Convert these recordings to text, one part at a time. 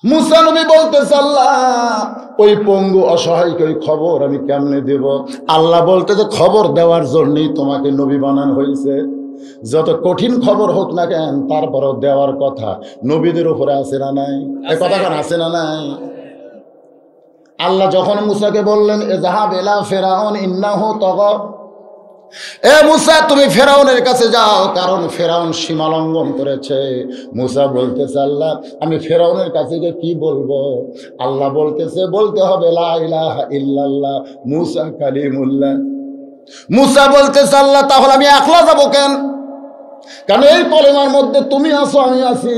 মুসা নবী বলতেছে আল্লাহ ওই পঙ্গু অসহায়কে ওই খবর আমি কেমনে দেব? আল্লাহ বলতেছে খবর দেওয়ার জন্যই তোমাকে নবী বানানো হয়েছে। যত কঠিন খবর হোক না কেন তারপরও দেওয়ার কথা নবীদের উপরে আছে না নাই? এই কথা কেন আছে না নাই? আল্লাহ যখন মুসাকে বললেন এযাহাব ইলা ফিরআউন ইন্নাহু তাগা, এ মুসা তুমি ফেরাউনের কাছে যাও, কারণ ফেরাউন সীমা লঙ্ঘন করেছে। মুসা বলতেছে আল্লাহ আমি ফেরাউনের কাছে গিয়ে কি বলবো? আল্লাহ বলতেছে বলতে হবে লা ইলাহা ইল্লাল্লাহ মুসা কালিমুল্লাহ। মুসা বলতেছে আল্লাহ তাহলে আমি একলা যাবো কেন? কারণ এই কলেমার মধ্যে তুমি আছো আমি আছি,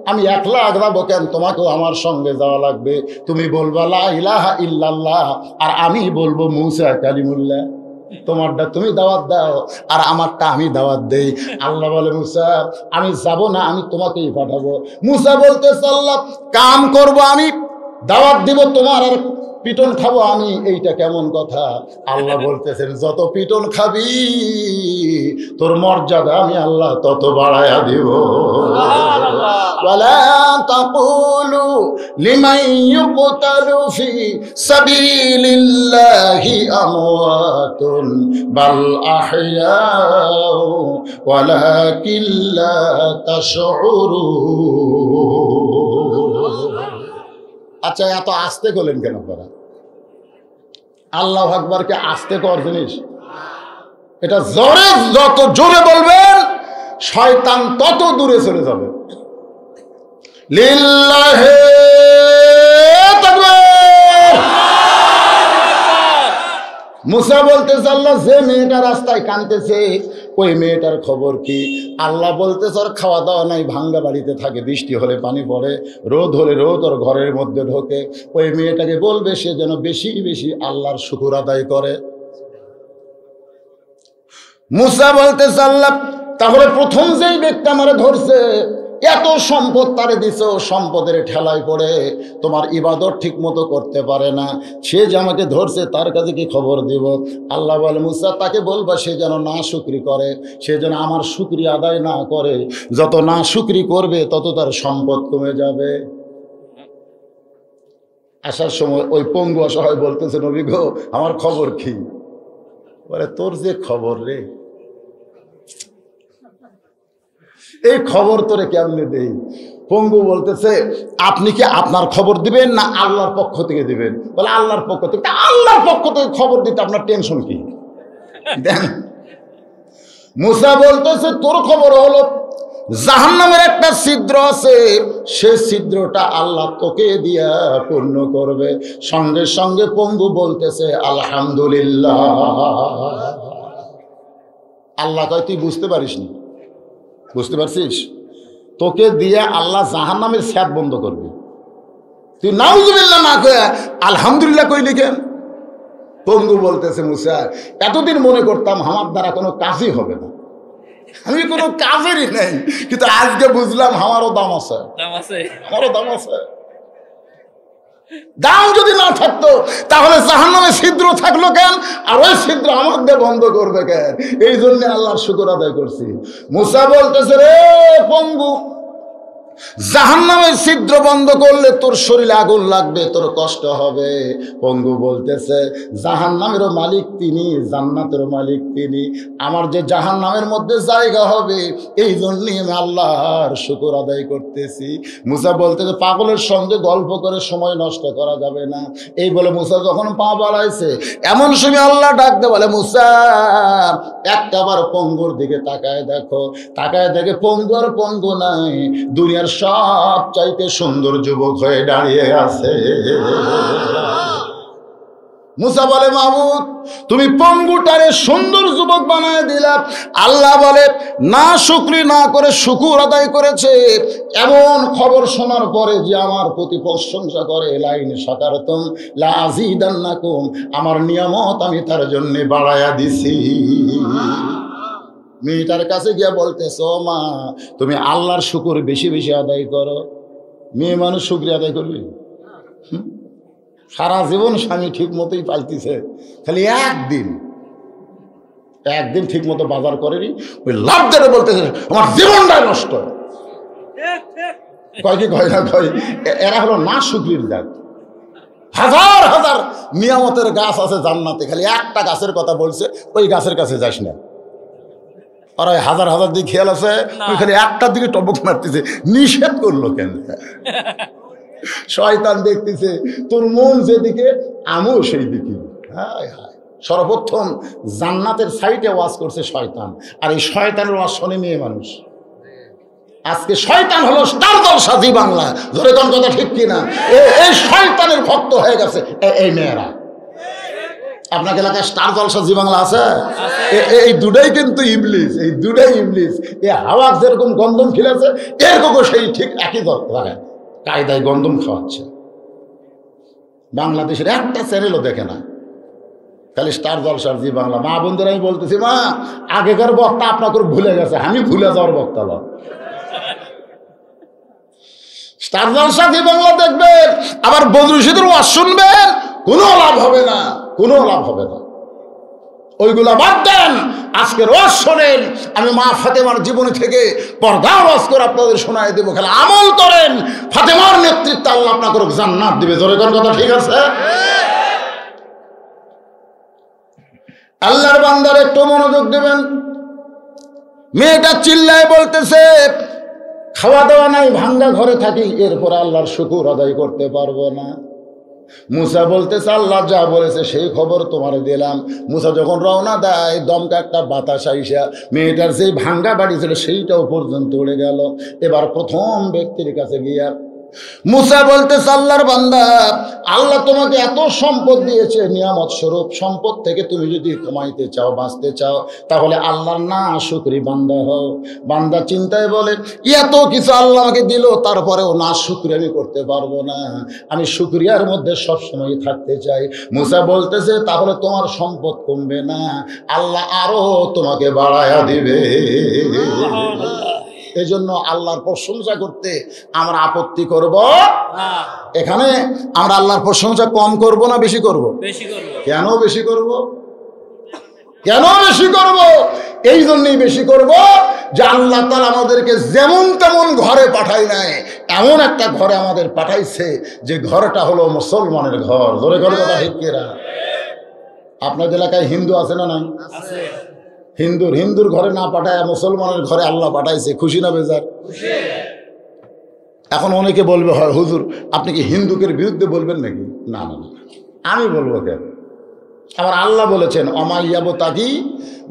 আমি একলা যাবো কেন? তোমাকেও আমার সঙ্গে যাওয়া লাগবে। তুমি বলবা লা ইলাহা ইল্লাল্লাহ আর আমি বলবো মুসা কালিমুল্লাহ। তোমারটা তুমি দাওয়াত দাও আর আমারটা আমি দাওয়াত দেই। আল্লাহ বলে মুসা আমি যাব না, আমি তোমাকেই পাঠাবো। মুসা বলতেছে আল্লাহ কাম করব আমি, দাওয়াত দিব তোমার আর পিটন খাবো আমি, এইটা কেমন কথা? আল্লাহ বলতেছেন যত পিটন খাবি তোর মর্যাদা আমি আল্লাহ তত বাড়ায়া দিব। ওয়ালা তাকুলু লিমান ইউকতালু ফি সাবিলিল্লাহি আমওয়াতুন বাল আহইয়াউ ওয়ালাকিন লা তাশউরুন। আচ্ছা এত আস্তে করলেন কেন আপনারা? আল্লাহু আকবারকে আস্তে কর জিনিস? এটা জোরে যত জোরে বলবেন শয়তান তত দূরে চলে যাবে। লিল্লাহি তাকবীর। মুসা বলতেছে আল্লাহ যে মেয়েটা রাস্তায় কাঁদতেছে ওই মেয়েটার খবর কি? আল্লাহ বলতেছে ওর খাওয়া দাওয়া নাই, ভাঙ্গা বাড়িতে থাকে, বৃষ্টি হলে পানি পড়ে, রোদ হলে রোদ ওর ঘরের মধ্যে ঢোকে। ওই মেয়েটাকে বলবে সে যেন বেশি বেশি আল্লাহর শুকর আদায় করে। মুসা বলতেছে আল্লাহ তাহলে প্রথম যেই ব্যক্তি আমারে ধরছে এত সম্পদ তারে দিছে, সম্পদের ঠেলায় পড়ে তোমার ইবাদত ঠিক মতো করতে পারে না, সে যে আমাকে ধরছে তার কাছে কি খবর দিব? আল্লাহ বলে মুসা তাকে বলবা সে যেন না শুকরি করে, সে যেন আমার শুকরি আদায় না করে। যত না শুকরি করবে তত তার সম্পদ কমে যাবে। আসার সময় ওই পঙ্গু অসহায় বলতেছে নবী গো আমার খবর কি? বলে তোর যে খবর রে, এই খবর তোরে কেমনে দেই? পঙ্গু বলতেছে আপনি কি আপনার খবর দিবেন না আল্লাহর পক্ষ থেকে দিবেন? বলে আল্লাহর পক্ষ থেকে। আল্লাহর পক্ষ থেকে খবর দিতে আপনার টেনশন কি? দেন মুসা বলতেছে তোর খবর হলো জাহান্নামের একটা ছিদ্র আছে, সে ছিদ্রটা আল্লাহ তোকে দিয়া পূর্ণ করবে। সঙ্গে সঙ্গে পঙ্গু বলতেছে আলহামদুলিল্লাহ। আল্লাহ কয় তুই বুঝতে পারিসনি? বুঝতে পারছিস? তোকে দিয়ে আল্লাহ জাহান্নামের স্যাদ বন্ধ করবে। তুই নাউজুবিল্লাহ না কয়ে আলহামদুলিল্লাহ কইলি কেন? পঙ্গু বলতেছে মুসা এতদিন মনে করতাম আমার দ্বারা কোনো কাজই হবে না, আমি কোনো কাজেরই নেই, কিন্তু আজকে বুঝলাম আমারও দাম আছে, আমারও দাম আছে। দাম যদি না থাকতো তাহলে জাহান্নামে ছিদ্র থাকলো কেন? আর ওই ছিদ্র আমাদের বন্ধ করবে কেন? এই জন্য আল্লাহর শুকর আদায় করছি। মুসা বলতেছে রে পঙ্গু জাহান্নামের ছিদ্র বন্ধ করলে তোর শরীরে আগুন লাগবে, তোর কষ্ট হবে। পঙ্গু বলতেছে জাহান্নামেরও মালিক তিনি, জান্নাতেরও মালিক তিনি, আমার যে জাহান্নামের মধ্যে জায়গা হবে এই জন্যই আমি আল্লাহর শুকর আদায় করতেছি। মুসা বলতেছে পাগলের সঙ্গে গল্প করে সময় নষ্ট করা যাবে না। এই বলে মুসা যখন পা বাড়াইছে এমন সময় আল্লাহ ডাকতে বলে মুসা একটাবার পঙ্গুর দিকে তাকায় দেখো। তাকায় দেখে পঙ্গু আর পঙ্গু নাই, দুনিয়ার সব চাইতে সুন্দর যুবক হয়ে দাঁড়িয়ে আছে। মুসা বলে মাবুদ তুমি পঙ্গুটারে সুন্দর যুবক বানায় দিলা। আল্লাহ বলে না শুকরি না করে শুকুর আদায় করেছে। এমন খবর শোনার পরে যে আমার প্রতি প্রশংসা করে লাইন শাকারতুম লা আযীদান্নাকুম, আমার নিয়ামত আমি তার জন্য বাড়ায়া দিছি। মেয়েটার কাছে গিয়ে বলতেছ মা তুমি আল্লাহর শুকর বেশি বেশি আদায় করো। মেয়ে মানুষ শুকরিয়া আদায় করবে? সারা জীবন স্বামী ঠিক মতোই পালতিছে, খালি একদিন ঠিক মতো বাজার করেনি, ওই লাভ ধরে বলতেছে আমার জীবনটাই নষ্ট। কয় কি কয় না কয়, এরা হলো না শুকরির জাত। হাজার হাজার নিয়ামতের গাছ আছে জান্নাতে, খালি একটা গাছের কথা বলছে, ওই গাছের কাছে যাস না। আর ওই হাজার হাজার দিকে খেয়াল আছে, ওই খালি একটার দিকে টবক মারতেছে, নিষেধ করলো কেন? শয়তান দেখতেছে তোর মন যেদিকে আমিও সেই দিকে। হায় হায়, সর্বপ্রথম জান্নাতের সাইডে ওয়াজ করছে শয়তান, আর এই শয়তানের ওয়াজ শোনে মেয়ে মানুষ। আজকে শয়তান হলো স্টার জলসা জি বাংলা, ধরে কোন কথা ঠিক কিনা? এই শয়তানের ভক্ত হয়ে গেছে এই মেয়েরা। আপনার এলাকায় স্টার জলসা জি বাংলা আছে? এই দুটাই কিন্তু ইবলিস, এই দুটাই ইবলিস। এই হাওয়া যেরকম গন্ধম খিলেছে, এরকম সেই ঠিক একই জায়গায় কায়দায় গন্ধম খাওয়াচ্ছে। বাংলাদেশের একটা চ্যানেলও দেখে না, খালি স্টার জলসার জি বাংলা। মা বোনদের আমি বলতেছি, মা আগেকার বক্তা আপনাকে ভুলে গেছে, আমি ভুলে যাওয়ার বক্তা নয়। স্টার জলসা জি বাংলা দেখবেন, আবার বদরুশিদের ওয়াজ শুনবেন, কোনো লাভ হবে না, কোনো লাভ হবে না। ওইগুলা বাদ দেন, আজকের ওয়াজ শোনেন। আমি মা ফাতেমার জীবনী থেকে পর্দার ওয়াজ করে আপনাদের শোনায় দেবো, খালি আমল করেন। ফাতেমার নেতৃত্বে আল্লাহ আপনাকে জান্নাত দিবে। জোরে কোন কথা ঠিক আছে? আল্লাহর বান্দার একটু মনোযোগ দেবেন। মেয়েটা চিল্লায় বলতেছে, খাওয়া দাওয়া নাই, ভাঙ্গা ঘরে থাকি, এরপর আল্লাহর শুকুর আদায় করতে পারবো না। মুসা বলতেছে, আল্লাহ যা বলেছে সেই খবর তোমার দিলাম। মুসা যখন রওনা দেয়, দমকা একটা বাতাস আইসা মেয়েটার যেই ভাঙ্গা বাড়ি ছিল সেইটাও পর্যন্ত উড়ে গেল। এবার প্রথম ব্যক্তির কাছে গিয়া মুসা বলতেছে, আল্লাহর বান্দা, আল্লাহ তোমাকে এত সম্পদ দিয়েছে নিয়ামত স্বরূপ, সম্পদ থেকে তুমি যদি কমাইতে চাও, বাঁচতে চাও, তাহলে আল্লাহর না শুকরি বান্দা হও। বান্দা চিন্তায় বলে, এত কিছু আল্লাহ আমাকে দিল, তারপরেও না শুকরি আমি করতে পারবো না, আমি শুকরিয়ার মধ্যে সবসময় থাকতে চাই। মুসা বলতেছে, তাহলে তোমার সম্পদ কমবে না, আল্লাহ আরো তোমাকে বাড়ায়া দিবে। এজন্য আল্লাহর প্রশংসা করতে আমরা আপত্তি করব না। এখানে আমরা আল্লাহর প্রশংসা কম করব না বেশি করব? কেন বেশি করব? কেন বেশি করব? এই জন্যই বেশি করব যে আল্লাহ তাআলা আমাদেরকে যেমন তেমন ঘরে পাঠায় নাই, এমন একটা ঘরে আমাদের পাঠাইছে যে ঘরটা হলো মুসলমানের ঘর। জোরে ঘরে কথা ঠিক কিনা? আপনাদের এলাকায় হিন্দু আছে না নাই? আছে। হিন্দুর ঘরে না পাঠায় মুসলমানের ঘরে আল্লাহ পাঠাইছে, খুশি না বেজার? এখন অনেকে বলবে, হয় হুজুর আপনি কি হিন্দুকের বিরুদ্ধে বলবেন নাকি? না না না, আমি বলবো কেন? আবার আল্লাহ বলেছেন, অমাইয়াবতাগি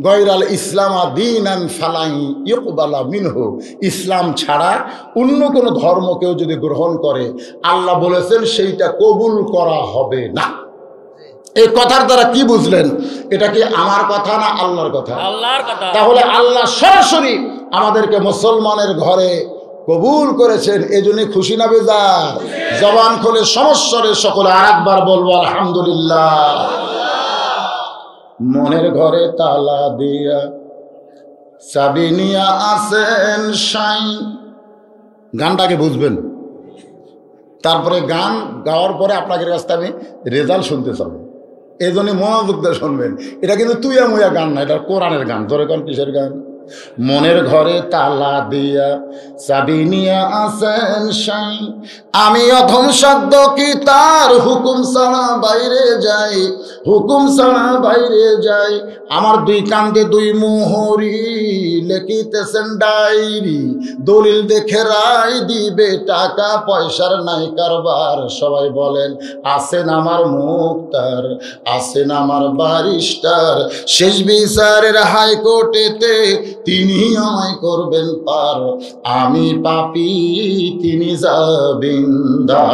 গয়রাল ইসলামা দীনান ফালাই ইকবালা মিনহু, ইসলাম ছাড়া অন্য কোনো ধর্ম কেউ যদি গ্রহণ করে, আল্লাহ বলেছেন সেইটা কবুল করা হবে না। এই কথার দ্বারা কি বুঝলেন? এটা কি আমার কথা না আল্লাহর কথা? আল্লাহর কথা। তাহলে আল্লাহ সরাসরি আমাদেরকে মুসলমানের ঘরে কবুল করেছেন, এজন্য খুশি না বেজার? জবান খুলে সমস্যারে সকলে আরেকবার বলবো আলহামদুলিল্লাহ। মনের ঘরে তালা দিয়া চাবি নিয়া আসেন সাই, গানটাকে বুঝবেন। তারপরে গান গাওয়ার পরে আপনাদের কাছ থেকে আমি রেজাল্ট শুনতে চাবো, এই জন্য মনোযোগ দিয়ে শুনবেন। এটা কিন্তু তুইয়া মুয়া গান না, এটা কোরআনের গান। ধরে কোন কিসের গান? মনের ঘরে তালা দিয়া চাবি নিয়া আসেন সাই, আমি অধম সাধ্য কি তার হুকুম ছাড়া বাইরে যাই, হুকুম ছাড়া বাইরে যাই। আমার দুই কান্দে দুই মোহরি, লেখিতেছেন ডায়েরি, দলিল দেখে রায় দিবে, টাকা পয়সার নাই কারবার। সবাই বলেন, আছেন আমার মুক্তার, আছেন আমার বারিস্টার, শেষ বিচারের হাইকোর্টেতে তিনি আমায় করবেন পার। আমি পাপী, তিনি জামিনদার।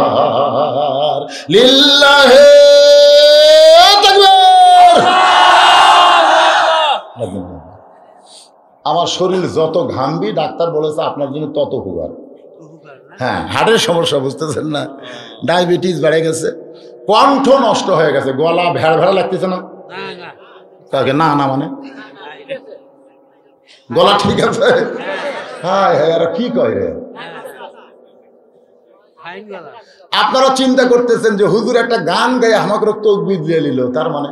লিল্লাহে তাকবীর। আমার শরীর যত ঘামবি, ডাক্তার বলেছে আপনার জন্য তত উপকার। হ্যাঁ, হার্টের সমস্যা, বুঝতেছেন না? ডায়াবেটিস বেড়ে গেছে, কণ্ঠ নষ্ট হয়ে গেছে, গলা ভেড়া ভেড়া লাগতেছে না? তাকে না না মানে গলা ঠিক আছে? হ্যাঁ হ্যাঁ, আর কি কয় রে? আপনারা চিন্তা করতেছেন যে হুজুর একটা গান গায়ে আমাকে তকবির দিয়ে নিল, তার মানে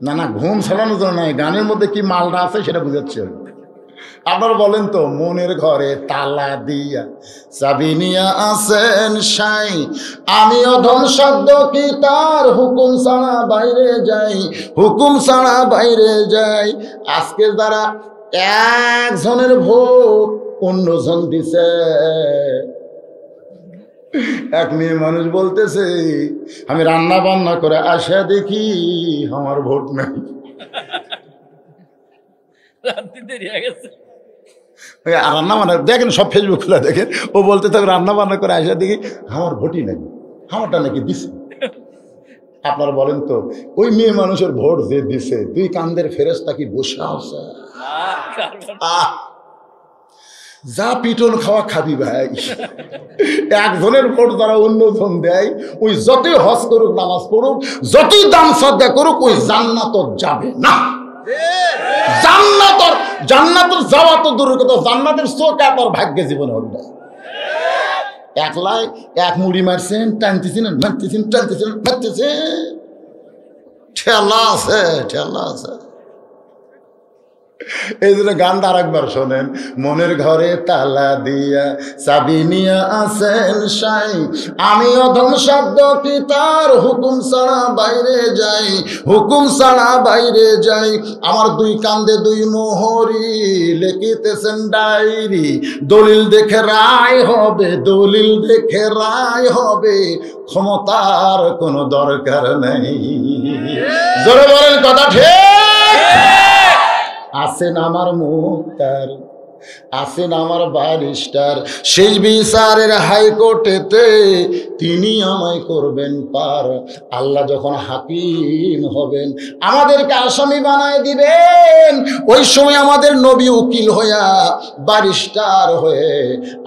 না না, ঘুম ছাড়ানোর জন্য নয়, গানের মধ্যে কি মালটা আছে সেটা বুঝাচ্ছে। আপনারা বলেন তো, মনের ঘরে তালা দিয়া চাবি নিয়া আছেন সাই, আমি অধম শব্দ কি তার হুকুম ছাড়া বাইরে যাই, হুকুম ছাড়া বাইরে যাই। আজকে যারা একজনের ভোট অন্যজন দিছে, এক মেয়ে মানুষ বলতেছে আমি রান্না বান্না করে আসা দেখি আমার ভোট নাই, রান্না বান্না দেখেন সব ফেসবুক খুলে দেখেন, ও বলতে থাকবে রান্না বান্না করে আসা দেখি আমার ভোটই নাই, আমারটা নাকি দিছে। আপনারা বলেন তো, ওই মেয়ে মানুষের ভোট যে দিছে, দুই কান্দের ফেরেশতা কি বসে আছে? যা পিটন খাওয়া খাবি ভাই। একজনের ভোট যারা অন্যজন দেয়, ওই যতই হজ করুক, নামাজ পড়ুক, যতই দান সদ্গা করুক, ওই জান্নাত যাবে না। জান্নাতের যাওয়া তো দূরের কথা, জান্নাতের চোখ আপনার ভাগ্যে জীবনে হবে না। একলাই এক মুড়ি মারছেন, টানতেছেন মারতেছেন, টানতেছেন মারতেছেন, ঠেলা আছে, ঠেলা আছে। এই জন্য গানটা আরেকবার শোনেন, মনের ঘরে তালা দিয়া চাবি নিয়া আছেন সাই, আমি অধম শব্দ কি তার হুকুম ছাড়া বাইরে যাই, হুকুম ছাড়া বাইরে যাই। আমার দুই কান্দে দুই মোহরি লিখিতেছেন ডায়েরি, দলিল দেখে রায় হবে, দলিল দেখে রায় হবে, ক্ষমতার কোনো দরকার নেই। জোরে বলেন কথা ঠিক। আছেন আমার মুক্তার, আছেন আমার ব্যারিস্টার, শেষ বিচারের হাইকোর্টেতে তিনি আমায় করবেন পার। আল্লাহ যখন হাকিম হবেন, আমাদেরকে আসামি বানায় দিবেন, ওই সময় আমাদের নবী উকিল হইয়া, ব্যারিস্টার হয়ে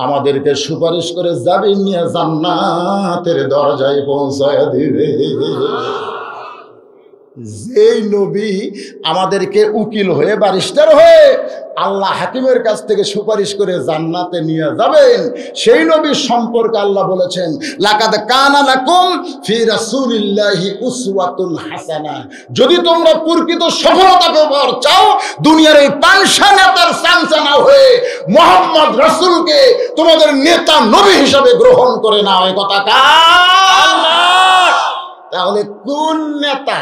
আমাদেরকে সুপারিশ করে জামিন নিয়ে জান্নাতের দরজায় পৌঁছায় দিবে। যেই নবী আমাদেরকে উকিল হয়ে, ব্যারিস্টার হয়ে আল্লাহ হাকিমের কাছ থেকে সুপারিশ করে জান্নাতে নিয়ে যাবেন, সেই নবীর সম্পর্কে আল্লাহ বলেছেন, লাকাদ কানা লাকুম ফি রাসূলিল্লাহি উসওয়াতুন হাসানাহ। যদি তোমরা প্রকৃত সফলতা পাবার চাও, দুনিয়ার এই পাঁচশা নেতার চামচা না হয়ে মুহাম্মদ রাসূলকে তোমাদের নেতা নবী হিসাবে গ্রহণ করে নাও। এই কথা কার? আল্লাহ। তাহলে কোন নেতা?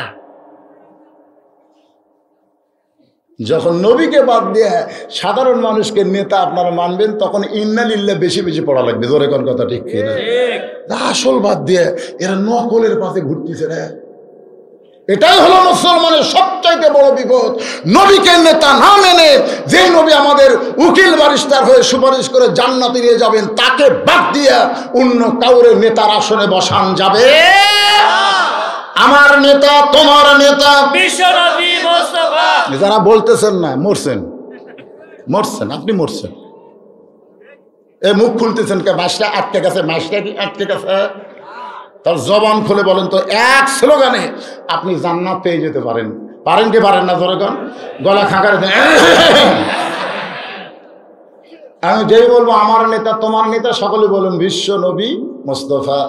যখন নবীকে বাদ দিয়ে সাধারণ মানুষকে নেতা আপনারা মানবেন, তখন ইন্না লিল্লাহ বেশি বেশি পড়া লাগবে। জোরে কোন কথা ঠিক কিনা? আসল বাদ দিয়ে এরা নকলের পাশে ঘুরতেছে রে। এটাই হলো মুসলমানের সবচাইতে বড় বিপদ। নবীকে নেতা না মেনে, যে নবী আমাদের উকিল ব্যারিস্টার হয়ে সুপারিশ করে জান্নাতে নিয়ে যাবেন, তাকে বাদ দিয়ে অন্য কাউরে নেতার আসনে বসান যাবে। আমার নেতা, তোমার নেতা বিশ্বনবী মুস্তাফা। যারা বলতেছেন না, মরছেন, মরছেন, আপনি মরছেন। এ মুখ খুলতেছেন কে? মাসটা আটকে গেছে, মাসটা কি আটকে গেছে? তার জবান খুলে বলেন তো, এক স্লোগানে আপনি জান্নাত পেয়ে যেতে পারেন। পারেন কি পারেন না? জোরে কোন। গলা খাঁকারে আমি যেই বলবো আমার নেতা, তোমার নেতা, সকলে বলুন বিশ্ব নবী মুস্তাফা।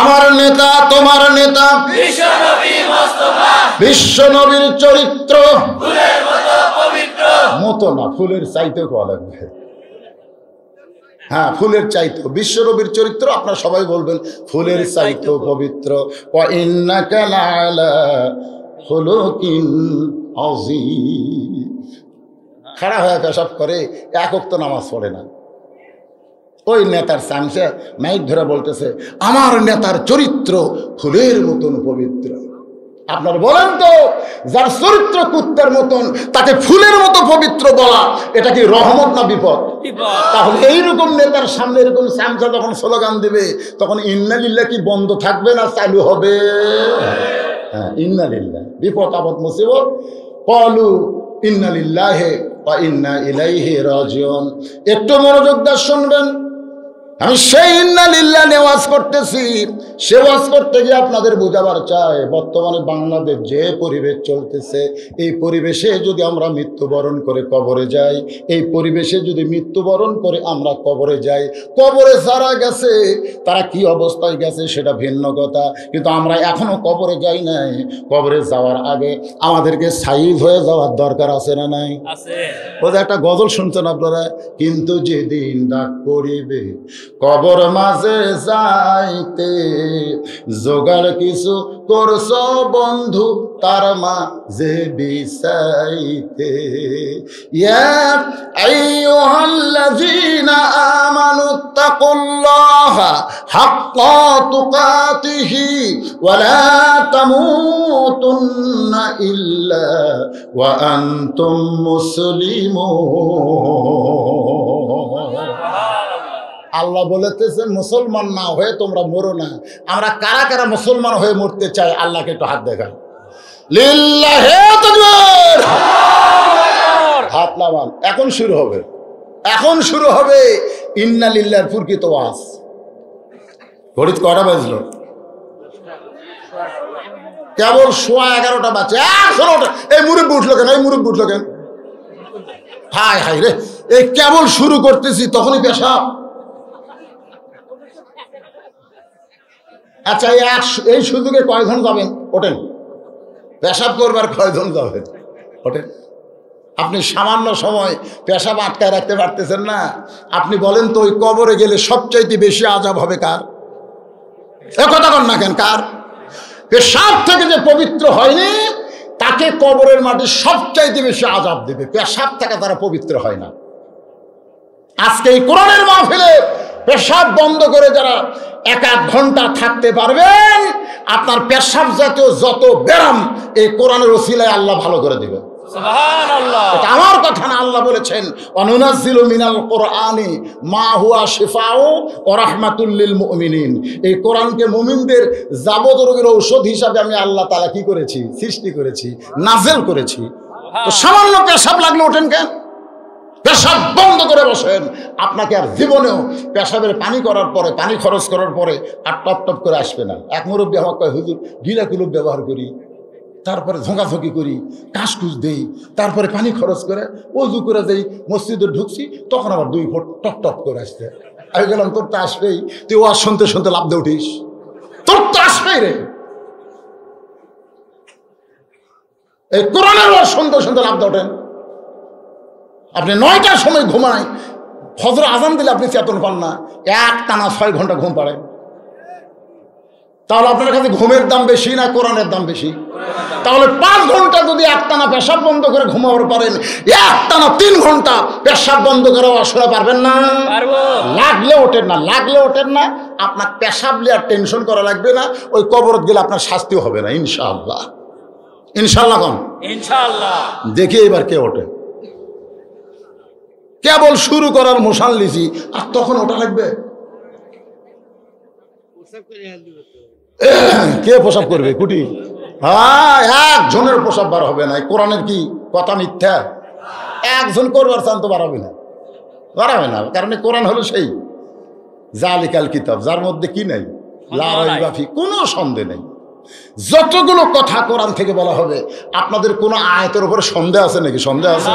আমার নেতা, তোমার নেতা বিশ্ব নবী মুস্তাফা। বিশ্ব নবীর চরিত্র ফুলের মতো পবিত্র। মতো না, ফুলের চাইতে কোয়া লাগবে। হ্যাঁ, ফুলের চাইতো। বিশ্ব নবীর চরিত্র আপনারা সবাই বলবেন ফুলের চাইতো পবিত্র। ওয়া ইন্নাকা লাআলা খুলুকিন আযীম। খাড়া হয়ে পেশাব করে, এক ওয়াক্ত নামাজ পড়ে না। ওই নেতার সামনে মাইক ধরে বলতেছে আমার নেতার চরিত্র ফুলের মতন পবিত্র। আপনারা বলেন তো, যার চরিত্র কুত্তার মতন, তাকে ফুলের মতো পবিত্র বলা, এটা কি রহমত না বিপদ? তাহলে এইরকম নেতার সামনে এরকম সামসা যখন স্লোগান দিবে, তখন ইন্না লিল্লাহ কি বন্ধ থাকবে না চালু হবে? হ্যাঁ, ইন্না লিল্লাহ। বিপদ আপদ মুসিবত ক্বালু ইন্না লিল্লাহি ওয়া ইন্না ইলাইহি রাজিউন। একটু মনোযোগ দিয়ে শুনবেন। আমি সেই ইন্না লিল্লাহ নিয়ে ওয়াজ করতেছি। সে ওয়াজ করতে গিয়ে আপনাদের বোঝাবার চাই, বর্তমানে বাংলাদেশ যে পরিবেশ চলতেছে, এই পরিবেশে যদি আমরা মৃত্যুবরণ করে কবরে যাই, এই পরিবেশে যদি মৃত্যুবরণ করে আমরা কবরে যাই, কবরে যারা গেছে তারা কি অবস্থায় গেছে সেটা ভিন্ন কথা, কিন্তু আমরা এখনো কবরে যাই নাই। কবরে যাওয়ার আগে আমাদেরকে সাইজ হয়ে যাওয়ার দরকার আছে না নাই? ওদের একটা গজল শুনছেন আপনারা, কিন্তু যেদিন ডাক পড়িবে কবর মাঝে যাইতে, জোগাড় কিছু করছ বন্ধু তার মাঝে বিছাইতে। ইয়া আইয়ুহাল্লাযীনা আমানুত্তাকুল্লাহা হাক্কা তুকাতিহি ওয়া লা তামুতুন্না ইল্লা ওয়া আনতুম মুসলিমুন। আল্লাহ বলেতেছেন মুসলমান না হয়ে তোমরা মরো না। আমরা কারা কারা মুসলমান হয়ে মরতে চাই? আল্লাহকে একটু হাত দেখান। লিল্লাহে তাকবীর, হাত নামান। এখন শুরু হবে, এখন শুরু হবে ইন্না লিল্লাহর প্রকৃত ওয়াজ। ঘড়িতে কটা বাজলো? কেবল 11:15 বাজছে। 16টা। এই মুরব্বি উঠলো কেন? এই মুরব্বি উঠলো কেন? হায় হায় রে, এই কেবল শুরু করতেছি তখনই পেশাব। আচ্ছা, এই সুযোগে কয়জন যাবেন? ওঠেন। পেশাব করবার কয়জন যাবেন? ওঠেন। আপনি সামান্য সময় পেশাব আটকায় রাখতে পারতেছেন না। আপনি বলেন তো, ওই কবরে গেলে সবচাইতে বেশি আযাব হবে কার? এ কথা কন না কেন? কার? পেশাব থেকে যে পবিত্র হয়নি তাকে কবরের মাটি সবচাইতে বেশি আযাব দেবে। পেশাব থেকে তারা পবিত্র হয় না। আজকে এই কোরআনের মাহফিলে পেশাব বন্ধ করে যারা 1-1 ঘন্টা থাকতে পারবেন, আপনার পেশাব জাতীয় যত ব্যারাম এই কোরআনের ওসিলায় আল্লাহ ভালো করে দিবে। সুবহানাল্লাহ। এটা আমার কথা না, আল্লাহ বলেছেন অনুনাজ্জিলু মিনাল কোরআনি মা হুয়া শিফাউ ওয়া রাহমাতুল লিল মুমিনিন। এই কোরআনকে মুমিনদের যাবতীয় রোগের ঔষধ হিসাবে আমি আল্লাহ তাআলা কি করেছি? সৃষ্টি করেছি, নাযিল করেছি। তো সামান্য পেশাব লাগলে ওঠেন কেন? পেশাব বন্ধ করে বসেন। আপনাকে আর জীবনেও পেশাবের পানি করার পরে, পানি খরচ করার পরে আর টপ টপ করে আসবে না। এক মুরব্বী আমাকে কয়, হুজুর গিলা কুলুপ ব্যবহার করি, তারপরে ঝোঁকাঝোঁকি করি, কাশকুশ দেই, তারপরে পানি খরচ করে অজু করে দেই, মসজিদে ঢুকছি তখন আবার 2 ফুট টপ টপ করে আসতে। আমি গেলাম, তোর তো আসবেই, তুই ওয়াজ শুনতে শুনতে লাভ দিয়ে উঠিস, তোর তো আসবেই রে। এই কোরআনের ওয়াজ শুনতে শুনতে লাভ দিয়ে ওঠেন। আপনি 9টার সময় ঘুমায়, ফজর আজান দিলে আপনি চেতন পান না, একটানা 6 ঘন্টা ঘুম পাড়েন। তাহলে আপনার কাছে ঘুমের দাম বেশি না কোরআনের দাম বেশি? তাহলে 5 ঘন্টা যদি একটানা পেশাব বন্ধ করে ঘুমাবার পারেন, একটানা 3 ঘন্টা পেশাব বন্ধ করে আসলে পারবেন না? লাগলে ওঠেন না, লাগলে ওঠেন না। আপনার পেশাব নিয়ে আর টেনশন করা লাগবে না। ওই কবরত গেলে আপনার শাস্তিও হবে না ইনশাআল্লাহ। ইনশাআল্লাহ কম ইনশাআল্লাহ। দেখি এবার কে ওঠে। কেবল শুরু করার মশাল লিছি আর তখন ওটা লাগবে। কে প্রসাব করবে? কুটি। হ্যাঁ, একজনের প্রসাব বার হবে না। কোরআনের কি কথা মিথ্যা? একজন করবার চান তো বাড়াবে না, বাড়াবে না। কারণ কোরআন হলো সেই জালিকাল কিতাব, যার মধ্যে কি নাই? লা রাইবা ফি, কোনো সন্দেহ নেই। যতগুলো কথা কোরআন থেকে বলা হবে, আপনাদের কোনো আয়াতের উপরে সন্দেহ আছে নাকি? সন্দেহ আছে?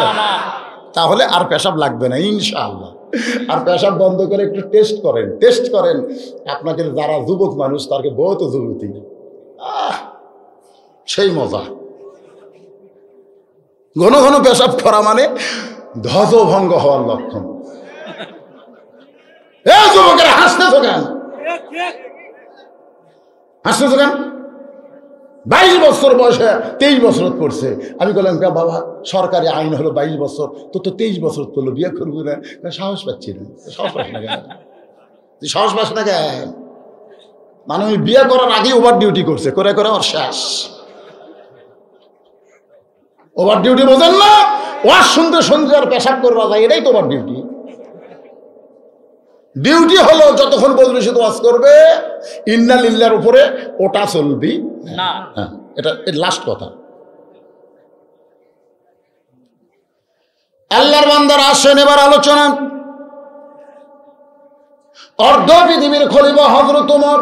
তাহলে আর পেশাব লাগবে না ইনশাআল্লাহ। আর পেশাব বন্ধ করে একটু টেস্ট করেন, টেস্ট করেন। আপনাকে যারা যুবক মানুষ, তাকে বহুত যুবতী, সেই মজা। ঘন ঘন পেশাব করা মানে ধ্বজভঙ্গ হওয়ার লক্ষণ। এ যুবকেরা হাসতেছো কেন? হাসতেছো কেন? 22 বছর বয়সে 23 বছর করছে। আমি বললাম, বাবা সরকারি আইন হলো 22 বছর, তো 23 বছর করলো, বিয়ে করবো না। সাহস পাচ্ছি না। সাহস পাস না কেন? তুই সাহস পাস না কেন? মানে ওই বিয়ে করার আগে ওভার ডিউটি করছে, করে করে ওর শেষ। ওভার ডিউটি বোঝেন না? ওয়াজ শুনতে শুনতে আর পেশাব করবা যায়, এটাই তো ওভার ডিউটি। ডিউটি হলো যতক্ষণ পর্যন্ত সে ওয়াজ করবে ইন্না লিল্লাহর উপরে, ওটা চলবি না। হ্যাঁ, এটা লাস্ট কথা। আল্লাহর বান্দারা আসেন, এবার আলোচনা। অর্ধ পৃথিবীর খলিফা হযরত ওমর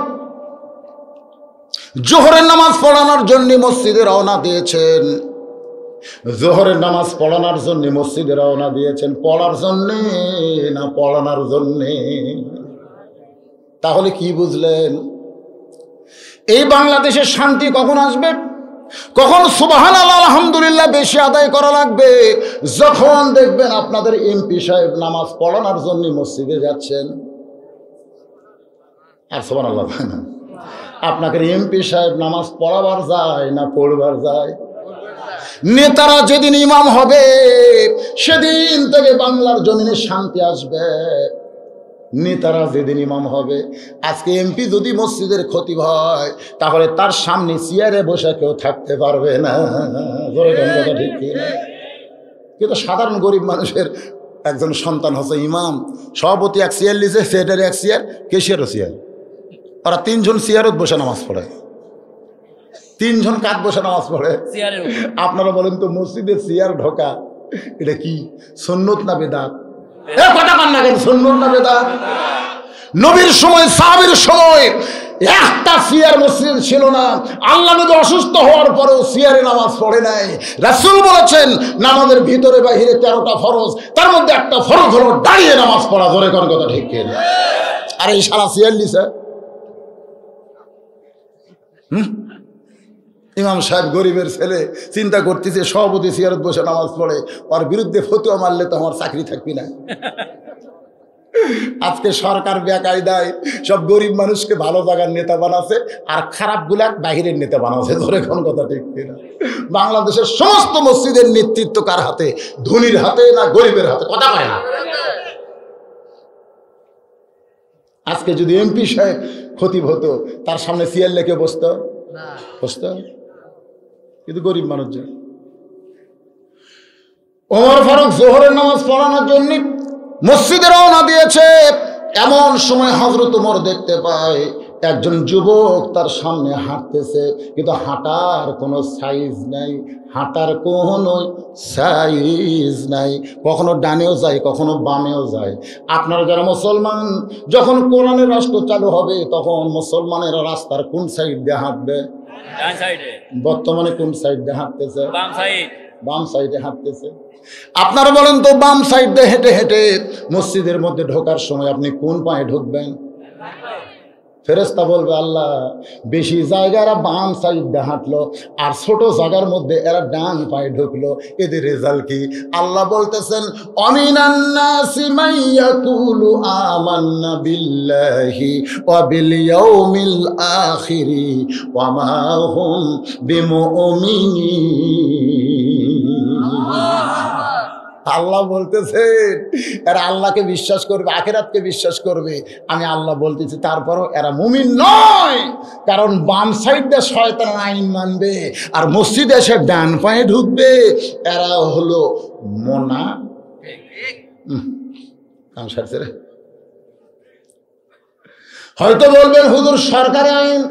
জোহরের নামাজ পড়ানোর জন্য মসজিদে রওনা দিয়েছেন। জোহরের নামাজ পড়ানোর জন্য মসজিদে রওনা দিয়েছেন, পড়ার জন্যে না পড়ানোর জন্যে? তাহলে কি বুঝলেন? এই বাংলাদেশের শান্তি কখন আসবে? কখন সুবহানাল্লাহ আলহামদুলিল্লাহ বেশি আদায় করা লাগবে? যখন দেখবেন আপনাদের এমপি সাহেব নামাজ পড়ানোর জন্য মসজিদে যাচ্ছেন। আর সুবহানাল্লাহ না, আপনাকে এমপি সাহেব নামাজ পড়াবার যায় না পড়বার যায়? নেতারা যেদিন ইমাম হবে সেদিন থেকে বাংলার জমিনে শান্তি আসবে। নেতারা যেদিন ইমাম হবে, আজকে এমপি যদি মসজিদের খতিব হয় তাহলে তার সামনে চেয়ারে বসে কেউ থাকতে পারবে না। ঠিক কিনা? কিন্তু সাধারণ গরিব মানুষের একজন সন্তান হচ্ছে ইমাম, সভাপতি এক চেয়ার লিছে, সেক্রেটারি এক চেয়ার, কেশিয়ারও চেয়ার, ওরা তিনজন চেয়ারত বসে নামাজ পড়ে, তিনজন কাঠ বসে নামাজ পড়ে। আপনারা বলেন তো মসজিদের চেয়ার ঢোকা এটা কি সুন্নত না বেদাত? কথা কান না কেন, সুন্নত না বেদাত? নবীর সময় সাহাবীর সময় একটা চেয়ার মসজিদ ছিল না। আল্লাহ নবী অসুস্থ হওয়ার পরেও চেয়ারে নামাজ পড়ে নাই। রাসূল বলেছেন নামাজের ভিতরে বাহিরে 13টা ফরজ, তার মধ্যে একটা ফরজ হলো দাঁড়িয়ে নামাজ পড়া। ধরে কোন কথা ঠিক কিনা? আর এই সারা চেয়ার লিছে। ইমাম সাহেব গরিবের ছেলে, চিন্তা করতেছে সভাপতি চেয়ারত বসে নামাজ পড়ে, ওর বিরুদ্ধে ফতোয়া মারলে তো আমার চাকরি থাকবি না। আজকে সরকার বেকায়দায় সব গরিব মানুষকে ভালো জায়গার নেতা বানাচ্ছে আর খারাপ গুলা বাহিরের নেতা বানাচ্ছে। ধরে কোন কথা ঠিক কিনা? বাংলাদেশের সমস্ত মসজিদের নেতৃত্ব কার হাতে? ধনীর হাতে না গরিবের হাতে? কথা পায় না। আজকে যদি এমপি সাহেব খতিব হতো তার সামনে চেয়ার লেখে বসতো? বসতো? কিন্তু গরিব মানুষজন। ওমর ফারুক জোহরের নামাজ পড়ানোর জন্য মসজিদে রওনা দিয়েছে। এমন সময় হযরত ওমর দেখতে পায় একজন যুবক তার সামনে হাঁটতেছে, কিন্তু হাঁটার কোনো সাইজ নাই, হাঁটার কোনো সাইজ নাই, কখনো ডানেও যায় কখনো বামেও যায়। আপনারা যারা মুসলমান, যখন কোরআনের রাষ্ট্র চালু হবে তখন মুসলমানেরা রাস্তার কোন সাইড দিয়ে হাঁটবে? বর্তমানে কোন সাইড দিয়ে হাঁটতেছে? বাম সাইডে হাঁটতেছে। আপনারা বলেন তো বাম সাইড দিয়ে হেঁটে হেঁটে মসজিদের মধ্যে ঢোকার সময় আপনি কোন পায়ে ঢুকবেন? ফেরেশতা বলবে আল্লাহ বেশি জায়গা এরা বাম সাইড দিয়ে হাঁটলো আর ছোট জায়গার মধ্যে এরা ডান পায়ে ঢুকলো, এদের রেজাল্ট কি? আল্লাহ বলতেছেন অমিনান নাসি মান ইয়াকুলু আমান্না বিল্লাহি ওয়া বিল ইয়াউমিল আখিরি ওয়া মা হুম বিমুমিনিন। আল্লাহ বলতেছেন এরা আল্লাহকে বিশ্বাস করবে, আখিরাতকে বিশ্বাস করবে। আমি আল্লাহ বলতেছি তারপরও এরা মুমিন নয়, কারণ বাম সাইড দিয়ে শয়তানের আইন মানবে আর মসজিদে এসে ডান পায়ে ঢুকবে। এরা হলো হয়তো বলবেন হুজুর সরকারি আইন,